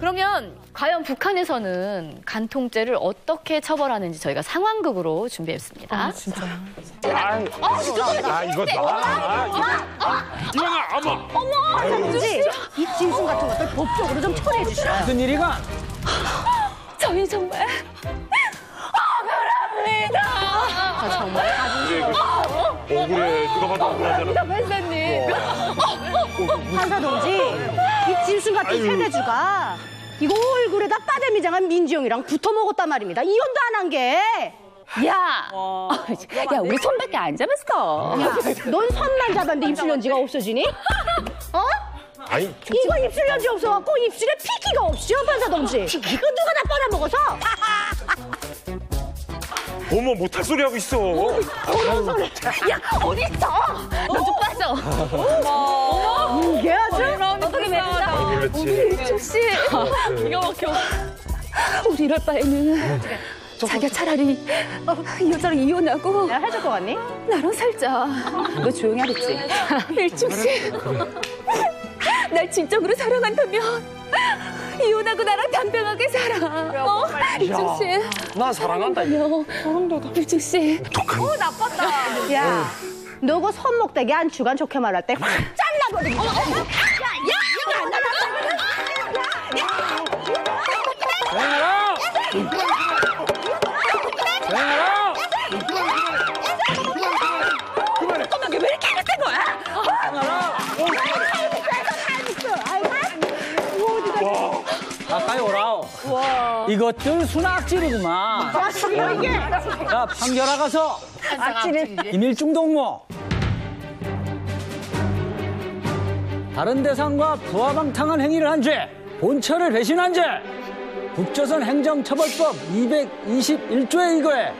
그러면 과연 북한에서는 간통죄를 어떻게 처벌하는지 저희가 상황극으로 준비했습니다. 진짜. 이거 이영아, 어머. 어머, 이 짐승 같은 것들 법적으로 좀 처리해 주시라. 무슨 일이가? 저희 정말 억울합니다. 정말 억울해. 누가 봐도 억울하잖아. 판사님. 판사 동지, 이 짐승 같은 세대주가 이거 얼굴에다 빠데미장한 민지영이랑 붙어 먹었단 말입니다. 이혼도 안 한 게. 야, 우리 손밖에 안 잡았어. 야, 넌 손만 잡았는데 입술연지가 없어지니? 어? 아니, 이거 입술연지 없어갖고 입술에 피기가 없죠, 판사 동지. 이거 누가 다 빨아먹어서? 어머, 못할 소리 하고 있어. 그런 소리. 야, 어디 있어? 너 좀 빠져. 이게 아주 어떻게 맺는다. 그렇지. 이충 씨. 기가 막혀. 우리 이럴 바에는 자기가 차라리 이 여자랑 이혼하고 내가 해줄 거 같니? 나랑 살자. 너 조용히 하랬지. 일충 씨. 날 진정으로 사랑한다면 이혼하고 나랑 담대하게 살아. 일충 씨. 나 사랑한다. 일충 씨. 나빴다. 야, 너그 손목대기 안 주간 좋게 말할 때 확 잘라버리고. 왜 이렇게 안 했던 거야? 가까이 오라오. 이것들 순학질이구만. 야, 판결하 가서 김일중 동무. 다른 대상과 부하방탕한 행위를 한 죄, 본처를 배신한 죄, 북조선 행정처벌법 221조에 의거해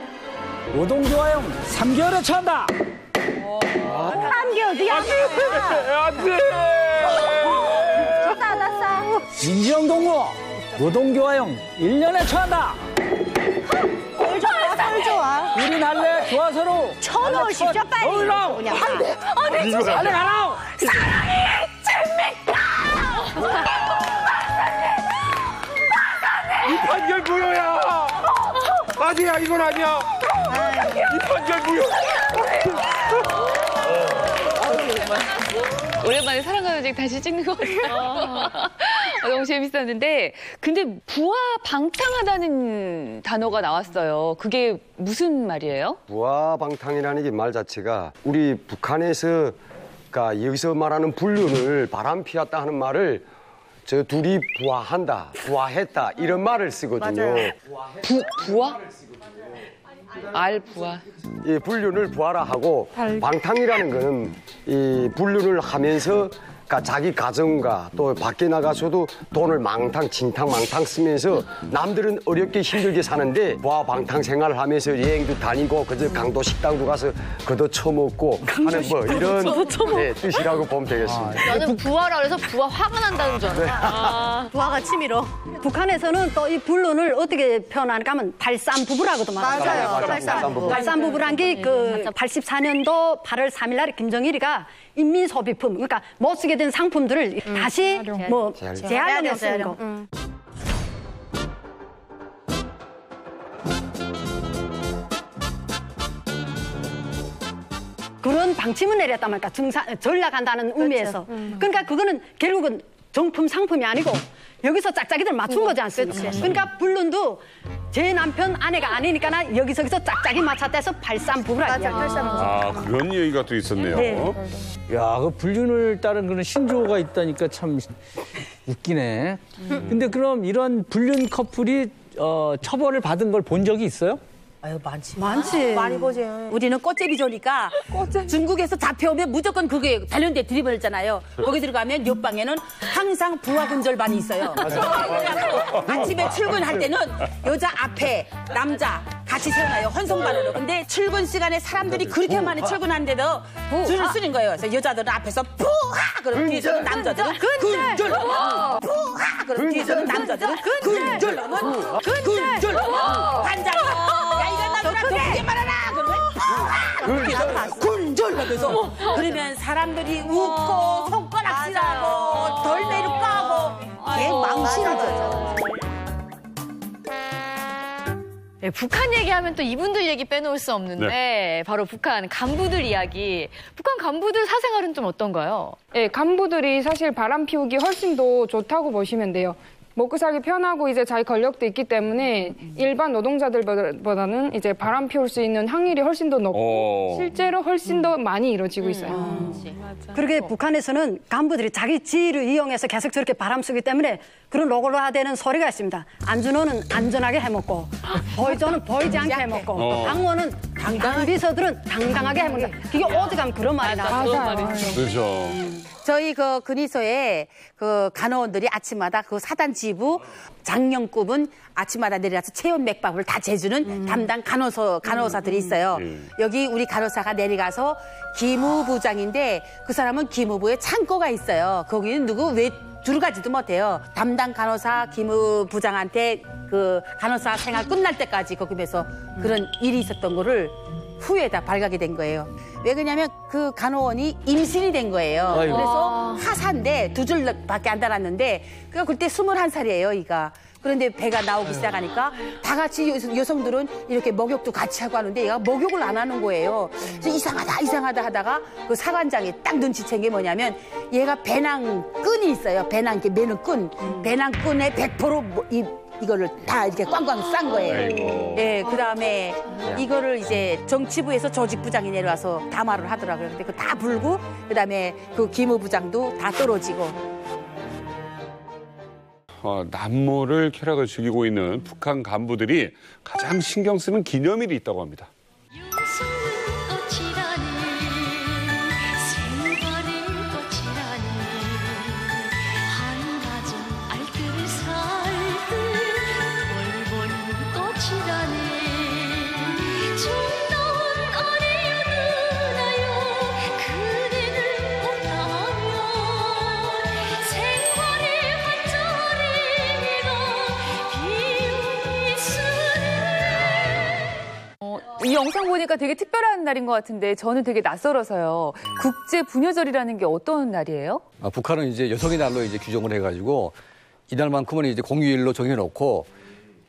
노동조화형 3개월에 처한다. 3개월 뒤야. 알았어. 민지영 동무 노동조화형 1년에 처한다. 꼴 좋아. 우리 날래 좋아서로 1,050조 빨리. 올라. 그냥 안돼. 빨리 가라. 사랑이 재밌다. 이 판결 무효야. 아니야, 이건 아니야. 이 판결 무효. 오랜만에 사랑과 전쟁 다시 찍는 것 같아요. 너무 재밌었는데 근데 부하 방탕하다는 단어가 나왔어요. 그게 무슨 말이에요? 부하방탕이라는 게 말 자체가 우리 북한에서 그러니까 여기서 말하는 불륜을 바람피웠다 하는 말을 저 둘이 부하한다, 부하했다 이런 말을 쓰거든요. 부하? 부하. 이 불륜을 부하라 하고 방탕이라는 거는 이 불륜을 하면서 그러니까 자기 가정과 또 밖에 나가서도 돈을 진탕 망탕 쓰면서 남들은 어렵게 힘들게 사는데 부하 방탕 생활을 하면서 여행도 다니고 그저 강도 식당도 가서 그도 처먹고 하는 뭐 이런 뜻이라고 보면 되겠습니다. 나는 부하라 그래서 부하 화가 난다는 줄 알았어. 부하가 치밀어. 북한에서는 또 이 불륜을 어떻게 표현하는가 하면 발산부부라고도 말해요. 맞아요. 발산부부란 게 그 84년도 8월 3일 날에 김정일이가 인민소비품, 그러니까 못 쓰게 된 상품들을 다시 뭐 재활용해서 쓰는 거. 그런 방침을 내렸단 말이야. 전략한다는 의미에서. 그러니까 그거는 결국은 정품 상품이 아니고 여기서 짝짝이들 맞춘 거지 않습니까? 그러니까 불륜도 제 남편 아내가 아니니까 나 여기저기서 짝짝이 맞췄대서 발산부부라 이야기해요. 그런 얘기가 또 있었네요. 네. 야, 그 불륜을 따른 그런 신조어가 있다니까 참 웃기네. 근데 그럼 이런 불륜 커플이 처벌을 받은 걸 본 적이 있어요? 아유, 많지. 많이 보지. 우리는 꽃제비조니까 중국에서 잡혀오면 무조건 그게 단련대 드리블잖아요. 거기 들어가면 옆방에는 항상 부하 근절반이 있어요. 아침에 출근할 때는 여자 앞에 남자 같이 세워놔요. 헌성반으로. 근데 출근 시간에 사람들이 그렇게 많이 출근하는데도 줄을 쓰는 거예요. 그래서 여자들은 앞에서 부하! 그럼 뒤에서는 남자들은 근절! 부하! 그럼 뒤에서는 남자들은 근절! 근절! 반장! 너 크게 말하라! 그러면 군절! 그래서 그러면 사람들이 웃고 손가락질하고 덜매를 까고 걔 망신하죠. 네, 북한 얘기하면 또 이분들 얘기 빼놓을 수 없는데 바로 북한 간부들 이야기. 북한 간부들 사생활은 좀 어떤가요? 네, 간부들이 사실 바람 피우기 훨씬 더 좋다고 보시면 돼요. 먹고 살기 편하고 이제 자기 권력도 있기 때문에 일반 노동자들보다는 이제 바람 피울 수 있는 확률이 훨씬 더 높고 실제로 훨씬 더 많이 이루어지고 있어요. 그렇게 북한에서는 간부들이 자기 지위를 이용해서 계속 저렇게 바람 쐬기 때문에 그런 로고라되는 소리가 있습니다. 안준호는 안전하게 해먹고 보이조는 보이지 않게 해먹고 강원은 비서들은 당당하게 해본다. 이게 어디 가면 그런 말이 나와요. 그렇죠. 저희 그 근위소에 그 간호원들이 아침마다 그 사단 지부 장년급은 아침마다 내려가서 체온 맥박을 다 재주는 담당 간호사들이 있어요. 여기 우리 간호사가 내려가서 기무부장인데 그 사람은 기무부에 창고가 있어요. 거기는 왜 들어가지도 못해요. 담당 간호사 기무부장한테 그 간호사 생활 끝날 때까지 거기에서 그런 일이 있었던 거를 후에 다 발각이 된 거예요. 왜 그러냐면 그 간호원이 임신이 된 거예요. 아이고. 그래서 하사인데 2줄밖에 안 달았는데 그러니까 그때 21살이에요, 이가. 그런데 배가 나오기 시작하니까 다 같이 여성들은 이렇게 목욕도 같이 하고 하는데 얘가 목욕을 안 하는 거예요. 그래서 이상하다 하다가 그 사관장이 딱 눈치챈 게 뭐냐면 얘가 배낭끈이 있어요. 배낭 이렇게 매는 끈. 배낭끈에 100% 이거를 다 이렇게 꽝꽝 싼 거예요. 예, 그다음에 이거를 이제 정치부에서 조직부장이 내려와서 담화를 하더라고요. 근데 그거 다 불고 그다음에 그 기무부장도 다 떨어지고. 남모를 쾌락을 즐기고 있는 북한 간부들이 가장 신경 쓰는 기념일이 있다고 합니다. 이 영상 보니까 되게 특별한 날인 것 같은데 저는 되게 낯설어서요. 국제 부녀절이라는 게 어떤 날이에요? 북한은 이제 여성의 날로 이제 규정을 해가지고 이날만큼은 이제 공휴일로 정해놓고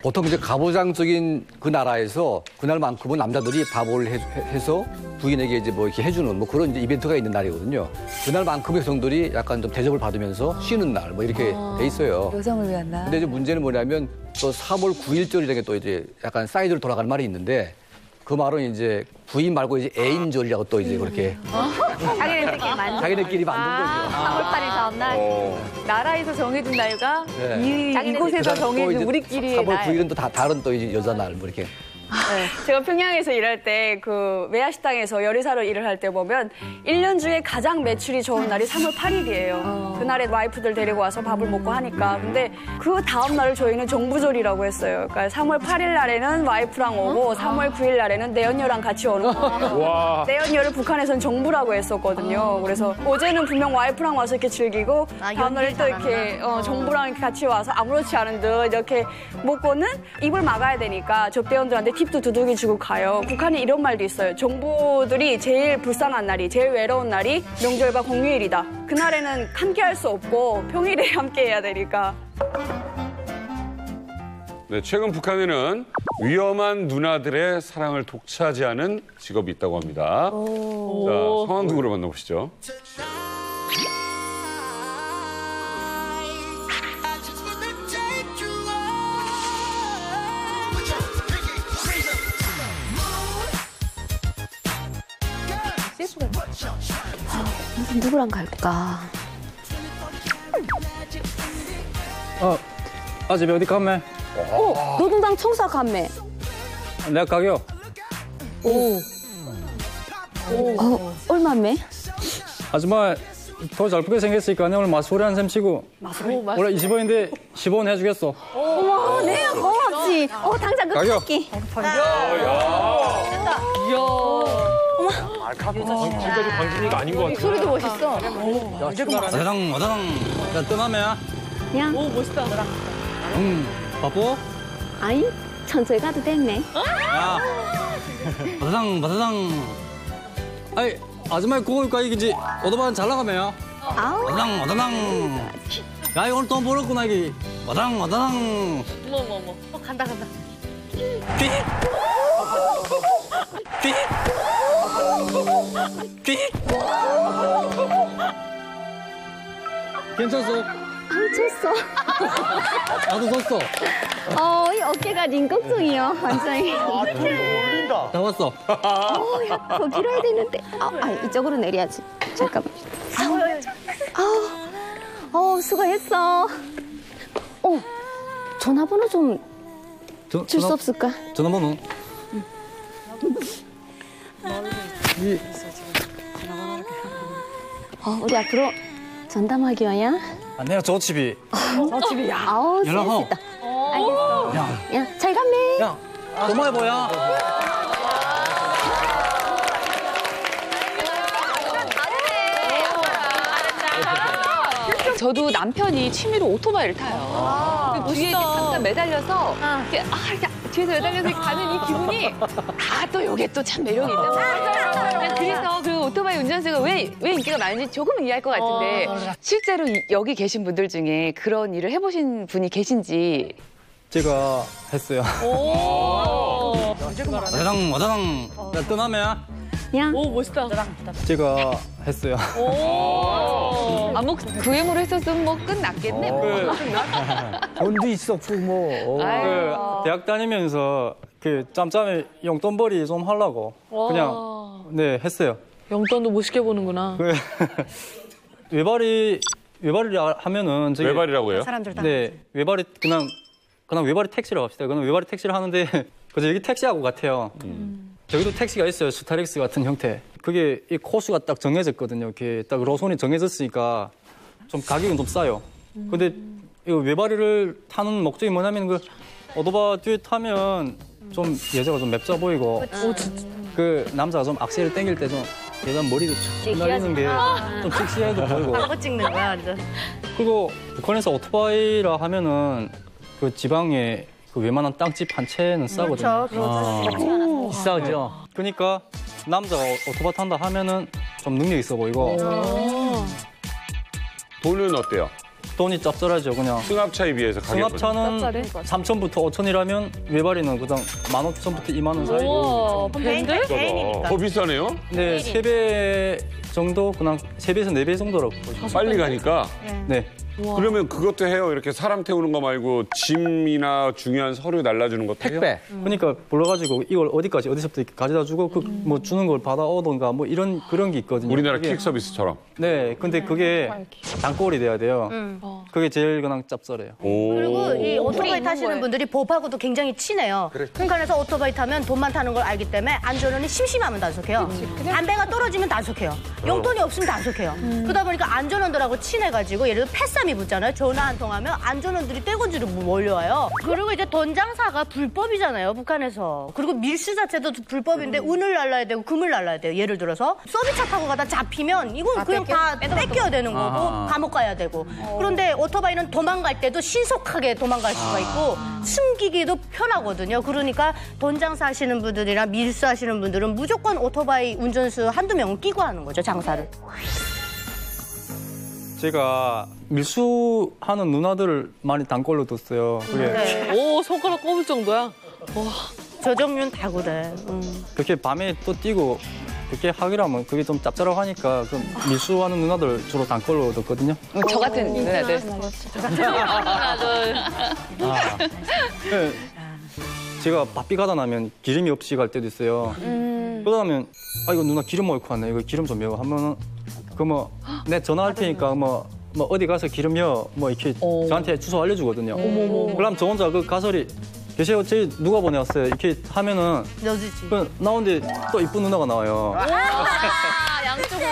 보통 이제 가부장적인 그 나라에서 그날만큼은 남자들이 밥을 해서 부인에게 이제 뭐 이렇게 해주는 뭐 그런 이제 이벤트가 있는 날이거든요. 그날만큼 여성들이 약간 좀 대접을 받으면서 쉬는 날 뭐 이렇게 돼 있어요. 여성을 위한 날. 근데 이제 문제는 뭐냐면 또 3월 9일절이라는 게 또 이제 약간 사이드로 돌아가는 말이 있는데 그 말은 이제 부인 말고 이제 애인절이라고 또 이제 그렇게 자기네끼리 만든 거죠. 3월 8일 다음 날. 나라에서 정해준 날과 네. 이곳에서 정해준 또 우리끼리의 3월 9일은 또 다른 또 이제 여자 날 뭐 이렇게. 네, 제가 평양에서 일할 때 그 외야식당에서 요리사로 일을 할 때 보면 1년 중에 가장 매출이 좋은 날이 3월 8일이에요. 그날에 와이프들 데리고 와서 밥을 먹고 하니까. 근데 그 다음 날을 저희는 정부절이라고 했어요. 그러니까 3월 8일 날에는 와이프랑 오고 3월 9일 날에는 내연녀랑 같이 오는 거예요. 내연녀를 북한에서는 정부라고 했었거든요. 그래서 어제는 분명 와이프랑 와서 이렇게 즐기고 다음 날에 또 이렇게 정부랑 이렇게 같이 와서 아무렇지 않은 듯 이렇게 먹고는 입을 막아야 되니까 접대원들한테 팁도 두둑이 주고 가요. 북한에 이런 말도 있어요. 정부들이 제일 불쌍한 날이, 제일 외로운 날이 명절과 공휴일이다. 그날에는 함께 할 수 없고 평일에 함께 해야 되니까. 네, 최근 북한에는 위험한 누나들의 사랑을 독차지하는 직업이 있다고 합니다. 자, 상황극으로 만나보시죠. 누구랑 갈까? 집에 어디 가면? 노동당 청사 가매. 내가 가요. 얼마매? 아줌마 더 잘 보게 생겼으니까 오늘 마소리 한 셈 치고. 원래 20원인데 10원 해주겠어. 어머, 네, 고맙지. 당장 가요. 끊기. 지금까지 광진이가 아닌 것 같아요. 소리도 멋있어. 어다당. 야, 떠나면? 야. 오, 멋있다. 바빠? 아이, 천천히 가도 됐네. 야, 어다당. 아이, 아줌마 고니까 이게 오토바이 잘 나가면? 어다당. 야, 오늘 돈 벌었구나, 이게. 어다당. 어머. 간다. 괜찮소? 쳤어. 나도 섰어. 이 어깨가 린 걱정이요, 완전히. 어울린다. 다 왔어. 더 길어야 되는데. 이쪽으로 내려야지. 잠깐만. 수고했어. 전화번호 좀 줄 수 없을까? 전화번호? 우리 앞으로 전담하기 와야. 아, 내가 저 집이. 저 집이 아우 연락하고. 센스 있다. 알겠어. 야, 잘 갔네. 야, 고마워 보여. 저도 남편이 취미로 오토바이를 타요. 그 뒤에 이렇게 잠깐 매달려서 이렇게 뒤에서 매달려서 가는 이 기분이 또 이게 또 참 매력이 있단 말이에요. 그래서 그 오토바이 운전수가 왜 인기가 많은지 조금은 이해할 것 같은데 실제로 여기 계신 분들 중에 그런 일을 해보신 분이 계신지. 제가 했어요. 와다당 뜨나면 야. 오, 멋있다. 제가 했어요. 그 외모로 했었으면 뭐 끝났겠네. 돈도 있었고 뭐. 그 대학 다니면서 그 짬짬이 용돈벌이 좀 하려고 그냥 네 했어요. 용돈도 멋있게 보는구나. 외발이를 하면은 저기 외발이라고 해요? 사람들 다. 네 외발이 그냥 외발이 택시라고 합시다. 그냥 외발이 택시를 하는데 그래서 여기 택시하고 같아요. 저기도 택시가 있어요. 스타렉스 같은 형태. 그게 이 코스가 딱 정해졌거든요. 이렇게 딱 로선이 정해졌으니까 좀 가격은 좀 싸요. 근데 이 외발이를 타는 목적이 뭐냐면 그 오토바이 뒤에 타면 좀 여자가 좀 맵져 보이고 그 남자가 좀 악셀을 당길 때 좀 얘가 머리도 쭉 날리는 게 좀 섹시해도 보이고. 광고 찍는 거야 완전. 그리고 북한에서 오토바이라 하면은 그 지방에 그 웬만한 땅집 한 채는 싸거든요. 그렇죠. 비싸죠. 그러니까 남자가 오토바이 탄다 하면은 좀 능력 있어 보이고. 돈은 어때요? 돈이 짭짤하죠, 그냥. 승합차에 비해서 가격은? 승합차는 3,000부터 5,000이라면 외발이는 그냥 15,000부터 2만 원 사이고. 더 비싸네요? 네, 3배 정도, 그냥 3배에서 4배 정도라고. 빨리 가니까? 네. 그러면 그것도 해요? 이렇게 사람 태우는 거 말고 짐이나 중요한 서류 날라주는 것도 해요? 그러니까 불러가지고 이걸 어디까지 어디서부터 이렇게 가져다 주고 그 뭐 주는 걸 받아오던가 뭐 그런 게 있거든요. 우리나라 퀵 서비스처럼. 네, 근데 그게 단골이 돼야 돼요. 그게 제일 그냥 짭짤해요. 그리고 이 오토바이 타시는 분들이 법하고도 굉장히 친해요. 그러니까 그래서 오토바이 타면 돈만 타는 걸 알기 때문에 안전운이 심심하면 단속해요. 담배가 떨어지면 단속해요. 용돈이 없으면 단속해요. 그러다 보니까 안전원들하고 친해가지고 예를 들어 패싸움이 붙잖아요. 전화 한 통하면 안전원들이 떼건지로 몰려와요. 그리고 이제 돈 장사가 불법이잖아요. 북한에서. 그리고 밀수 자체도 불법인데 은을 날라야 되고 금을 날라야 돼요. 예를 들어서 서비스차 타고 가다 잡히면 이건 그냥 다 뺏겨야 되는 거고 감옥 가야 되고. 그런데 오토바이는 도망갈 때도 신속하게 도망갈 수가 있고 숨기기도 편하거든요. 그러니까 돈 장사하시는 분들이나 밀수하시는 분들은 무조건 오토바이 운전수 한두 명은 끼고 하는 거죠, 장사를. 제가 밀수하는 누나들을 많이 단골로 뒀어요. 그게 오, 손가락 꼽을 정도야? 와. 저 종류는 다 그래. 그렇게 밤에 또 뛰고 그렇게 하기라면 그게 좀 짭짤하고 하니까 그 밀수하는 누나들 주로 단골로 뒀거든요. 저 같은 누나들. 네. 제가 바삐 가다 나면 기름이 없이 갈 때도 있어요. 그러다 나면 이거 누나 기름 넣고 왔네. 이거 기름 좀 넣어 하면은 내 전화할 테니까 뭐 어디 가서 기름 넣어 뭐 이렇게 저한테 주소 알려주거든요. 그럼 저 혼자 그 가설이 계세요. 제 누가 보내왔어요. 이렇게 하면은 넣어주지. 나오는데 또 이쁜 누나가 나와요. 양쪽으로.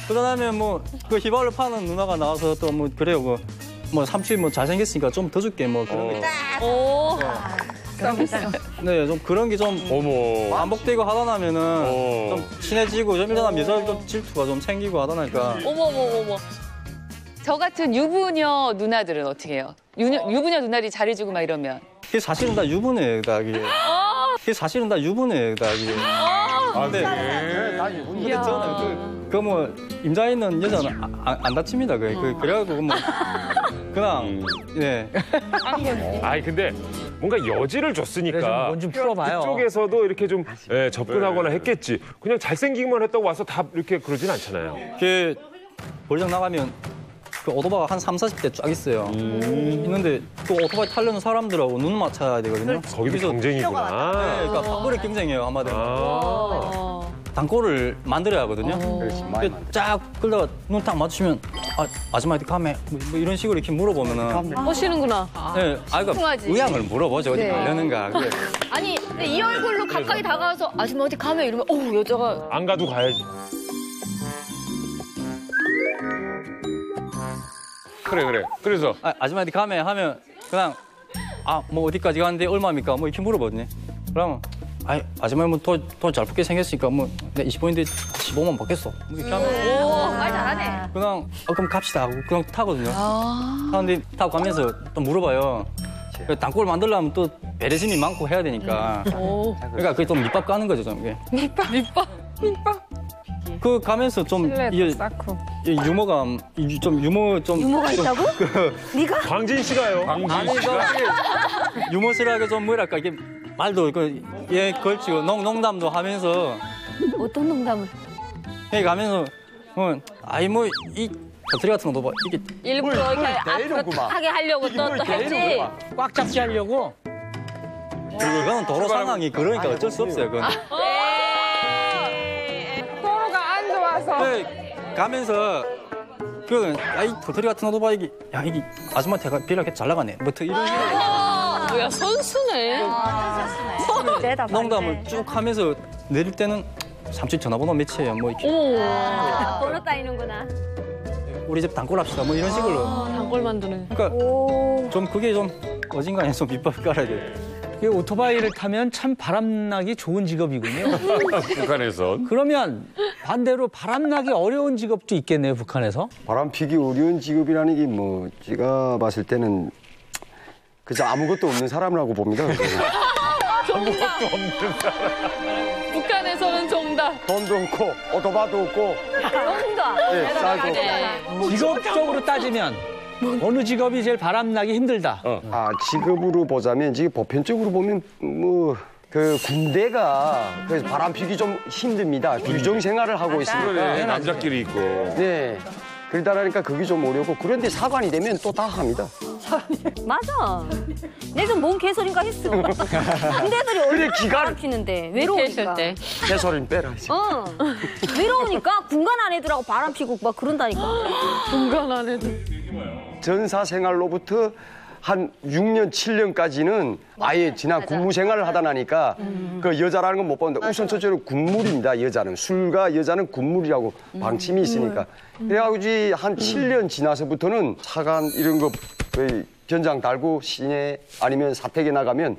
그러다 뭐 그 휘발유 파는 누나가 나와서 또 뭐 그래요. 뭐 삼촌이 뭐 잘생겼으니까 좀 더 줄게 뭐 그런 게. 오. 네, 좀 그런 게 좀 반복되고 하다 나면은 좀 친해지고 좀 일어나면 여자도 질투가 좀 생기고 하다 나니까. 어머. 저 같은 유부녀 누나들은 어떻게 해요? 유부녀 누나들이 잘해주고 막 이러면. 그게 사실은 다 유부녀다 이게. 그게 사실은 다 유부녀다 이게. 네. 다 유부녀. 근데 저는 그 뭐 임자 있는 여자는 안 다칩니다. 그래가지고 뭐 그냥 네. 아니 근데 뭔가 여지를 줬으니까 뭔 좀 풀어봐요. 그쪽에서도 이렇게 좀 접근하거나 했겠지. 그냥 잘생기기만 했다고 와서 다 이렇게 그러진 않잖아요. 그 볼장 나가면 그 오토바이가 한 30, 40대 쫙 있어요. 있는데 그 오토바이 타려는 사람들하고 눈 맞춰야 되거든요. 거기도 경쟁이구나. 네, 그러니까 박벌의 경쟁이에요 한마디로. 단골을 만들어야 하거든요. 그렇지, 많이 만들어. 쫙 끌다가 눈 딱 맞추면 아줌마한테 가메 뭐 이런 식으로 이렇게 물어보면은 하시는구나. 네, 그러니까 통하지. 의향을 물어보죠. 어디 네. 가려는가. 그게. 아니 근데 이 얼굴로 가까이 다가와서 아줌마 어디 가면 이러면 여자가 안 가도 가야지. 그래. 그래서 아줌마한테 가메 하면 그냥 뭐 어디까지 가는데 얼마입니까? 뭐 이렇게 물어보거든요. 그러면 아줌마 뭐돈잘 받게 생겼으니까 뭐 내가 20원인데 15만 받겠어. 뭐 이렇게 하면 말 잘하네. 그냥 그럼 갑시다 하고 그냥 타거든요. 타는데 타고 가면서 또 물어봐요. 단골 만들려면 또 배려심이 많고 해야 되니까. 그러니까 그게 좀 밑밥 까는 거죠, 좀 이게. 밑밥. 그 가면서 좀 신뢰도 쌓고. 이 유머감, 유머가 있다고? 네가? 광진 씨가요. 아니 유머스러하게 좀 뭐랄까 이게 말도 얘 걸치고 농담도 하면서 어떤 농담을? 여기 가면서 이 겉들이 같은 것도 봐 이게 일부러 이렇게 아프하게 하려고 또 했지. 꽉 잡지 하려고. 그건 도로 상황이 그러니까 어쩔 수 없어요. 그건. 도로가 안 좋아서. 가면서 이 겉들이 같은 것도 봐 이게 아줌마한테 비례하게 잘 나가네. 뭐 이런 식으로. 뭐야 선수네. 농담을 쭉 하면서 내릴 때는 삼촌 전화번호 몇이에요? 뭐 이렇게. 번호 따이는구나. 우리 집 단골 합시다. 뭐 이런 식으로. 단골 만드네. 그러니까 좀 그게 좀 어딘가에 좀 밑밥 깔아야 돼. 오토바이를 타면 참 바람나기 좋은 직업이군요. 북한에서. 그러면 반대로 바람나기 어려운 직업도 있겠네요, 북한에서. 바람 피기 어려운 직업이라는 게 뭐 제가 봤을 때는 그저 아무것도 없는 사람이라고 봅니다. 아무것도 없는 사람. 북한에서는 정답. 돈도 없고 오토바이도 없고 네, 쌀도 직업적으로 따지면 어느 직업이 제일 바람나기 힘들다. 직업으로 보자면 지금 보편적으로 보면 뭐 그 군대가 그래서 바람 피기 좀 힘듭니다. 규정 생활을 하고 있으니까. 그러네. 남자끼리 있고. 네. 그러다 보니까 그게 좀 어렵고 그런데 사관이 되면 또 다 합니다. 맞아. 내가 뭔 개소리인가 했어. 군대들이 얼마나 바람 피는데 외로우니까. 개소리는 빼라. 외로우니까 군간 안애들하고 바람 피고 막 그런다니까. 군간 안애들. 전사 생활로부터 한 6년, 7년까지는 아예 지난 군무 생활을 하다 나니까 그 여자라는 건 못 보는데 우선 첫째로 군물입니다. 여자는. 술과 여자는 군물이라고 방침이 있으니까. 그래가지고 한 7년 지나서부터는 차관 이런 거 견장 달고 시내 아니면 사택에 나가면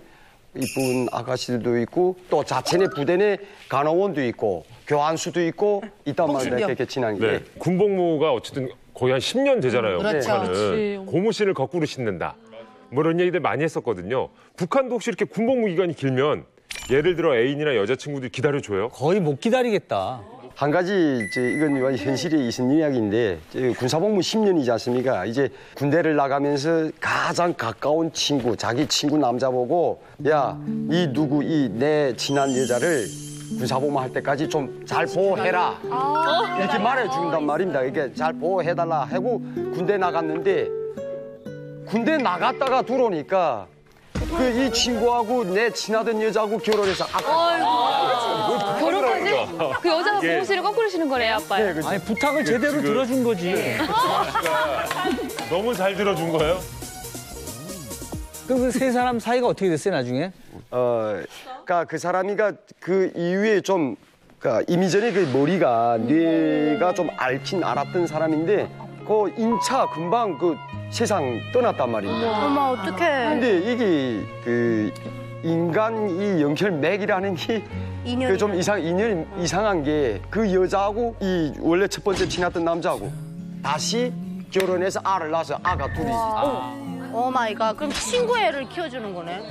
이쁜 아가씨들도 있고 또 자체 내 부대 내 간호원도 있고 교환수도 있고 있단 말이에요. 이렇게 지난 게. 네. 군복무가 어쨌든 거의 한 10년 되잖아요. 그렇죠. 북한은. 고무신을 거꾸로 신는다. 뭐 이런 얘기들 많이 했었거든요. 북한도 혹시 이렇게 군복무 기간이 길면 예를 들어 애인이나 여자친구들이 기다려줘요? 거의 못 기다리겠다. 한 가지 이건 현실에 있는 이야기인데 군사복무 10년이지 않습니까? 이제 군대를 나가면서 가장 가까운 친구, 자기 친구 남자 보고 야, 이 내 친한 여자를 군사복무 할 때까지 좀 잘 보호해라. 이렇게 말해준단 말입니다. 이게 잘 보호해달라 하고 군대 나갔는데 군대 나갔다가 들어오니까 이 친구하고 내 친하던 여자하고 결혼해서 결혼까지? 그 여자가 고무신을 거꾸로 신는 거네, 아빠요. 아니 부탁을 제대로 들어준 거지. 너무 잘 들어준 거예요? 그 세 사람 사이가 어떻게 됐어요 나중에? 그러니까 그 사람이가 그 이후에 좀 그러니까 이미 전에 그 머리가 뇌가 좀 앓긴 알았던 사람인데 그 인차 금방 그 세상 떠났단 말입니다. 어머 어떡해. 근데 이게 그 인간 이 연결맥이라는 게 그 좀 인연 이상한 게 그 여자하고 이 원래 첫 번째 친했던 남자하고 다시 결혼해서 알을 낳아서 아가 둘이. 오 마이 갓. 그럼 친구 애를 키워주는 거네.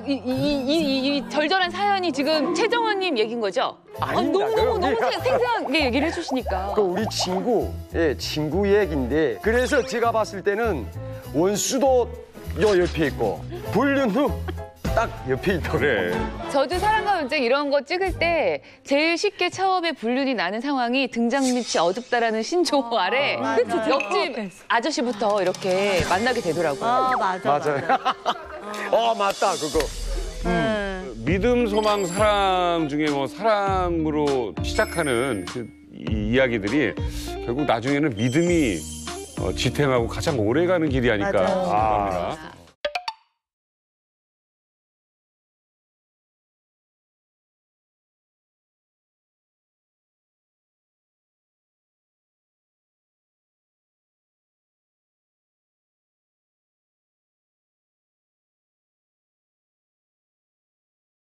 이 절절한 사연이 지금 최정원님 얘기인 거죠? 아닙니다. 너무 생생하게 얘기를 해주시니까. 그 우리 친구 얘기인데 그래서 제가 봤을 때는 원수도 요 옆에 있고 불륜도 딱 옆에 있다고. 그래. 저도 사랑과 전쟁 이런 거 찍을 때 제일 쉽게 처음에 불륜이 나는 상황이 등장 밑이 어둡다라는 신조 아래 옆집 아저씨부터 이렇게 만나게 되더라고요. 맞아. 맞아요. 맞다 그거. 믿음, 소망, 사랑 중에 뭐 사랑으로 시작하는 그 이야기들이 결국 나중에는 믿음이 지탱하고 가장 오래가는 길이 아닐까 맞아요. 생각합니다.